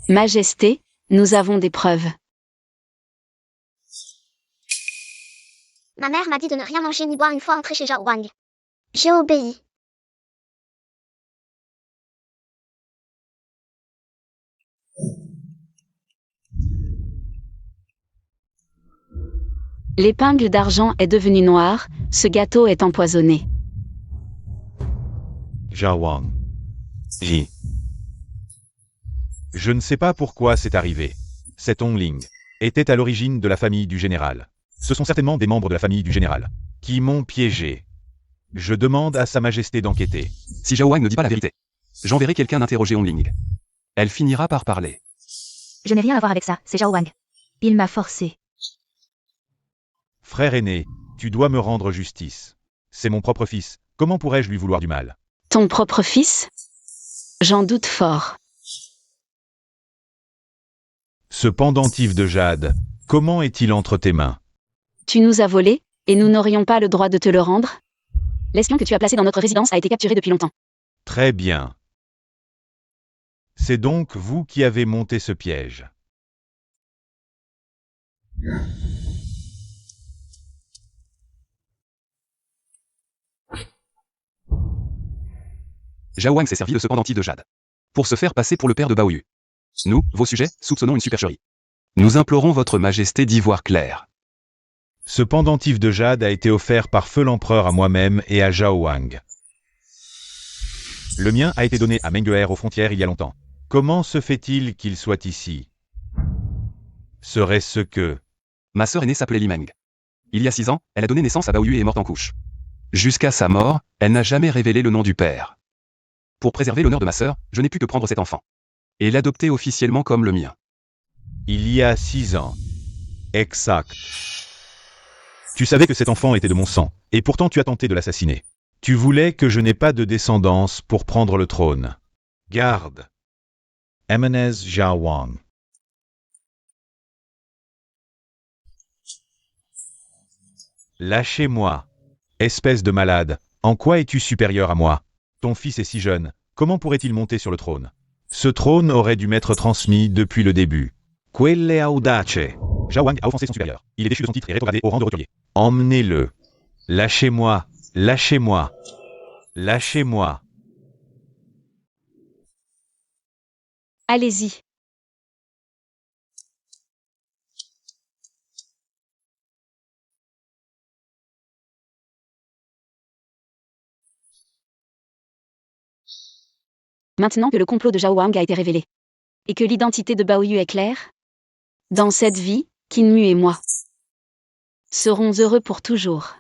Majesté, nous avons des preuves. Ma mère m'a dit de ne rien manger ni boire une fois entrée chez Zhao Wang. J'ai obéi. L'épingle d'argent est devenue noire, ce gâteau est empoisonné. Zhao Wang. J. Je ne sais pas pourquoi c'est arrivé. Cet Hongling était à l'origine de la famille du général. Ce sont certainement des membres de la famille du général qui m'ont piégé. Je demande à Sa Majesté d'enquêter. Si Zhao Wang ne dit pas la vérité, j'enverrai quelqu'un interroger Hongling. Elle finira par parler. Je n'ai rien à voir avec ça, c'est Zhao Wang. Il m'a forcé. Frère aîné, tu dois me rendre justice. C'est mon propre fils, comment pourrais-je lui vouloir du mal? Ton propre fils? J'en doute fort. Ce pendentif de jade, comment est-il entre tes mains? Tu nous as volé, et nous n'aurions pas le droit de te le rendre? L'espion que tu as placé dans notre résidence a été capturé depuis longtemps. Très bien. C'est donc vous qui avez monté ce piège. Zhao Wang s'est servi de ce pendentif de jade pour se faire passer pour le père de Baoyu. Nous, vos sujets, soupçonnons une supercherie. Nous implorons votre majesté d'y voir clair. Ce pendentif de jade a été offert par feu l'empereur à moi-même et à Zhao Wang. Le mien a été donné à Mengeer aux frontières il y a longtemps. Comment se fait-il qu'il soit ici? Serait-ce que... Ma sœur aînée s'appelait Li Meng. Il y a 6 ans, elle a donné naissance à Baoyu et est morte en couche. Jusqu'à sa mort, elle n'a jamais révélé le nom du père. Pour préserver l'honneur de ma sœur, je n'ai pu que prendre cet enfant et l'adopter officiellement comme le mien. Il y a 6 ans. Exact. Tu savais que cet enfant était de mon sang, et pourtant tu as tenté de l'assassiner. Tu voulais que je n'ai pas de descendance pour prendre le trône. Garde. Emenez Zhao Wang. Lâchez-moi. Espèce de malade, en quoi es-tu supérieur à moi? Ton fils est si jeune, comment pourrait-il monter sur le trône? Ce trône aurait dû m'être transmis depuis le début. Quelle audace! Zhao Wang a offensé son supérieur. Il est déchu de son titre et rétrogradé au rang de roturier. Emmenez-le. Lâchez-moi, lâchez-moi. Lâchez-moi. Allez-y. Maintenant que le complot de Zhao Wang a été révélé, et que l'identité de Baoyu est claire, dans cette vie, Qin Mu et moi serons heureux pour toujours.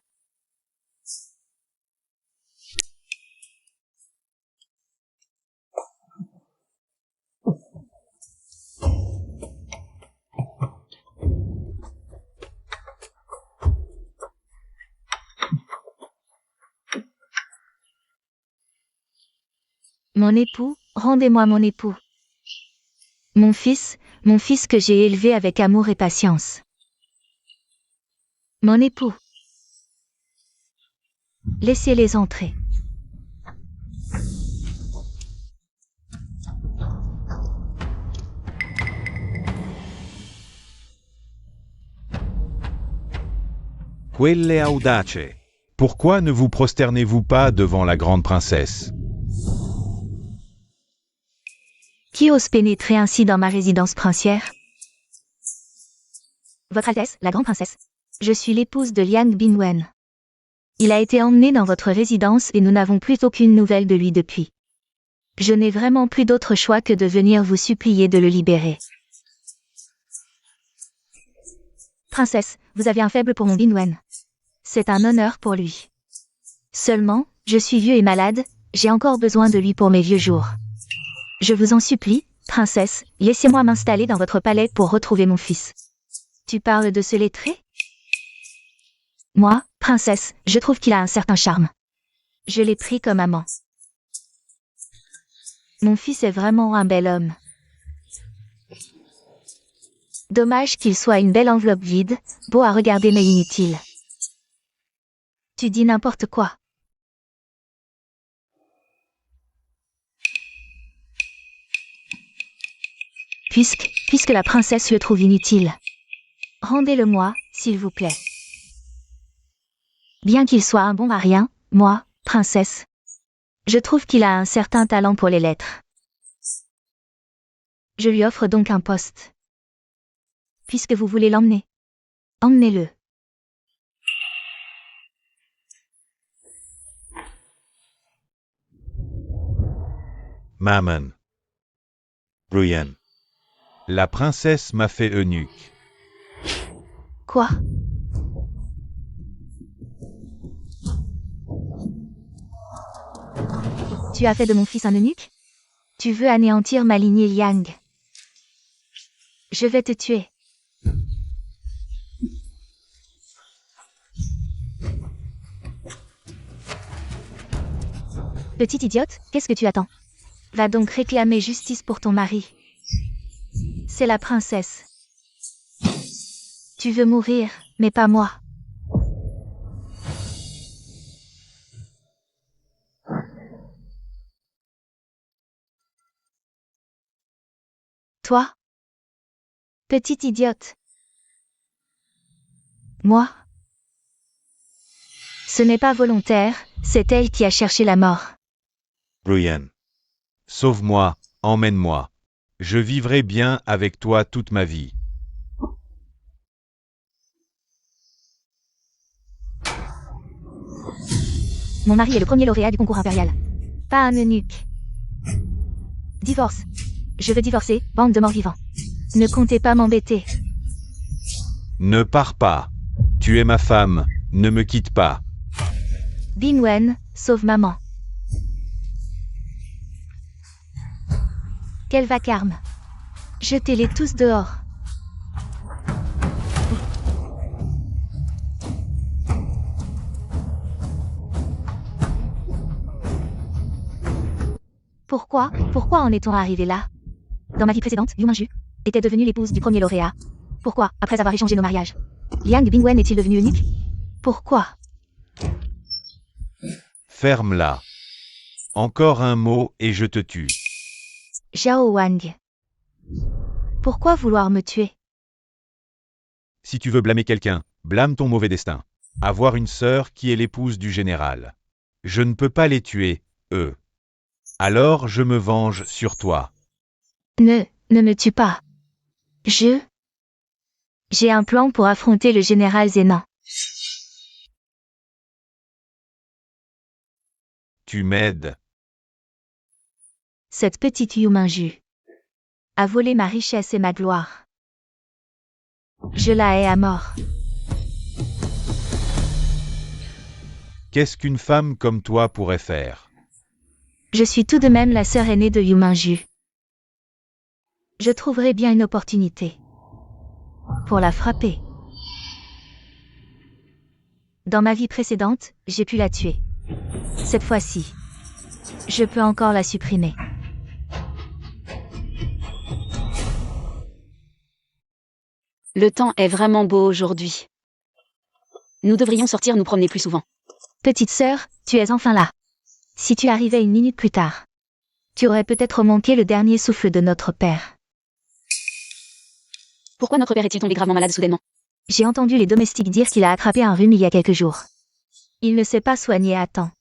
Mon époux, rendez-moi mon époux. Mon fils que j'ai élevé avec amour et patience. Mon époux. Laissez-les entrer. Quelle audace! Pourquoi ne vous prosternez-vous pas devant la grande princesse? Qui ose pénétrer ainsi dans ma résidence princière? Votre Altesse, la grande princesse. Je suis l'épouse de Liang Binwen. Il a été emmené dans votre résidence et nous n'avons plus aucune nouvelle de lui depuis. Je n'ai vraiment plus d'autre choix que de venir vous supplier de le libérer. Princesse, vous avez un faible pour mon Binwen. C'est un honneur pour lui. Seulement, je suis vieux et malade, j'ai encore besoin de lui pour mes vieux jours. Je vous en supplie, princesse, laissez-moi m'installer dans votre palais pour retrouver mon fils. Tu parles de ce lettré? Moi, princesse, je trouve qu'il a un certain charme. Je l'ai pris comme amant. Mon fils est vraiment un bel homme. Dommage qu'il soit une belle enveloppe vide, beau à regarder mais inutile. Tu dis n'importe quoi. Puisque la princesse le trouve inutile. Rendez-le-moi, s'il vous plaît. Bien qu'il soit un bon à rien, moi, princesse, je trouve qu'il a un certain talent pour les lettres. Je lui offre donc un poste. Puisque vous voulez l'emmener, emmenez-le. Maman. Brian. La princesse m'a fait eunuque. Quoi? Tu as fait de mon fils un eunuque? Tu veux anéantir ma lignée Liang. Je vais te tuer. Petite idiote, qu'est-ce que tu attends? Va donc réclamer justice pour ton mari. C'est la princesse. Tu veux mourir, mais pas moi. Toi? Petite idiote. Moi? Ce n'est pas volontaire, c'est elle qui a cherché la mort. Brian. Sauve-moi, emmène-moi. Je vivrai bien avec toi toute ma vie. Mon mari est le premier lauréat du concours impérial. Pas un eunuque. Divorce. Je veux divorcer, bande de morts-vivants. Ne comptez pas m'embêter. Ne pars pas. Tu es ma femme, ne me quitte pas. Binwen, sauve maman. Quel vacarme. Jetez-les tous dehors. Pourquoi en est-on arrivé là? Dans ma vie précédente, Liu Mingju était devenue l'épouse du premier lauréat. Pourquoi, après avoir échangé nos mariages, Liang Binwen est-il devenu unique? Pourquoi? Ferme-la. Encore un mot et je te tue. Zhao Wang. Pourquoi vouloir me tuer? Si tu veux blâmer quelqu'un, blâme ton mauvais destin. Avoir une sœur qui est l'épouse du général. Je ne peux pas les tuer, eux. Alors je me venge sur toi. Ne me tue pas. J'ai un plan pour affronter le général Zenan. Tu m'aides. Cette petite Liu Mingju a volé ma richesse et ma gloire. Je la hais à mort. Qu'est-ce qu'une femme comme toi pourrait faire? Je suis tout de même la sœur aînée de Liu Mingju. Je trouverai bien une opportunité pour la frapper. Dans ma vie précédente, j'ai pu la tuer. Cette fois-ci, je peux encore la supprimer. Le temps est vraiment beau aujourd'hui. Nous devrions sortir nous promener plus souvent. Petite sœur, tu es enfin là. Si tu arrivais une minute plus tard, tu aurais peut-être manqué le dernier souffle de notre père. Pourquoi notre père est-il tombé gravement malade soudainement? J'ai entendu les domestiques dire qu'il a attrapé un rhume il y a quelques jours. Il ne s'est pas soigné à temps.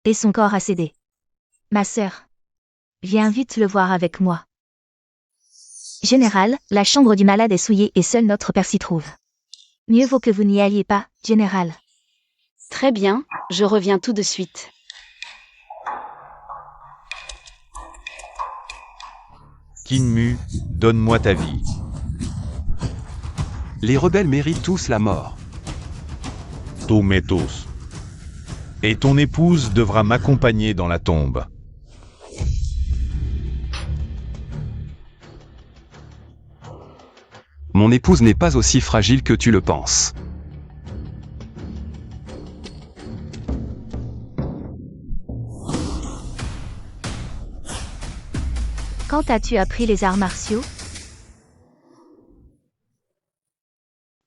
Et son corps a cédé. Ma sœur, Viens vite le voir avec moi. Général, la chambre du malade est souillée et seul notre père s'y trouve. Mieux vaut que vous n'y alliez pas, général. Très bien, je reviens tout de suite. Kinmu, donne-moi ta vie. Les rebelles méritent tous la mort. Tometos. Et ton épouse devra m'accompagner dans la tombe. Mon épouse n'est pas aussi fragile que tu le penses. Quand as-tu appris les arts martiaux?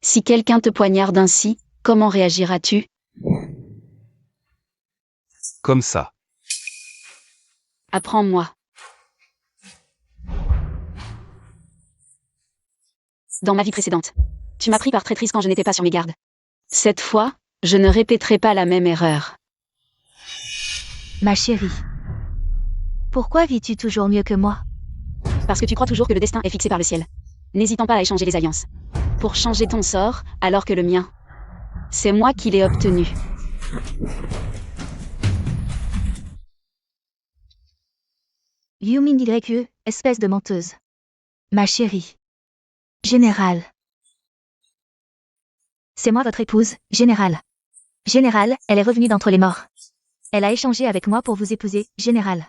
Si quelqu'un te poignarde ainsi, comment réagiras-tu? Comme ça. Apprends-moi. Dans ma vie précédente, tu m'as pris par traîtrise quand je n'étais pas sur mes gardes. Cette fois, je ne répéterai pas la même erreur. Ma chérie. Pourquoi vis-tu toujours mieux que moi? Parce que tu crois toujours que le destin est fixé par le ciel. N'hésitant pas à échanger les alliances. Pour changer ton sort, alors que le mien. C'est moi qui l'ai obtenu. Yumin YE, espèce de menteuse. Ma chérie. Général. C'est moi votre épouse, général. Général, elle est revenue d'entre les morts. Elle a échangé avec moi pour vous épouser, général.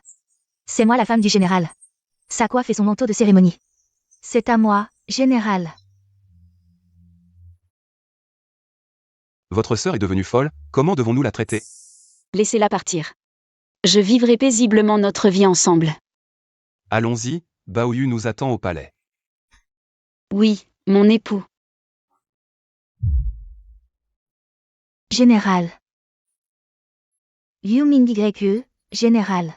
C'est moi la femme du général. Sa coiffe et son manteau de cérémonie. C'est à moi, général. Votre sœur est devenue folle, comment devons-nous la traiter? Laissez-la partir. Je vivrai paisiblement notre vie ensemble. Allons-y, Baoyu nous attend au palais. Oui, mon époux. Général. Yumin YE, général.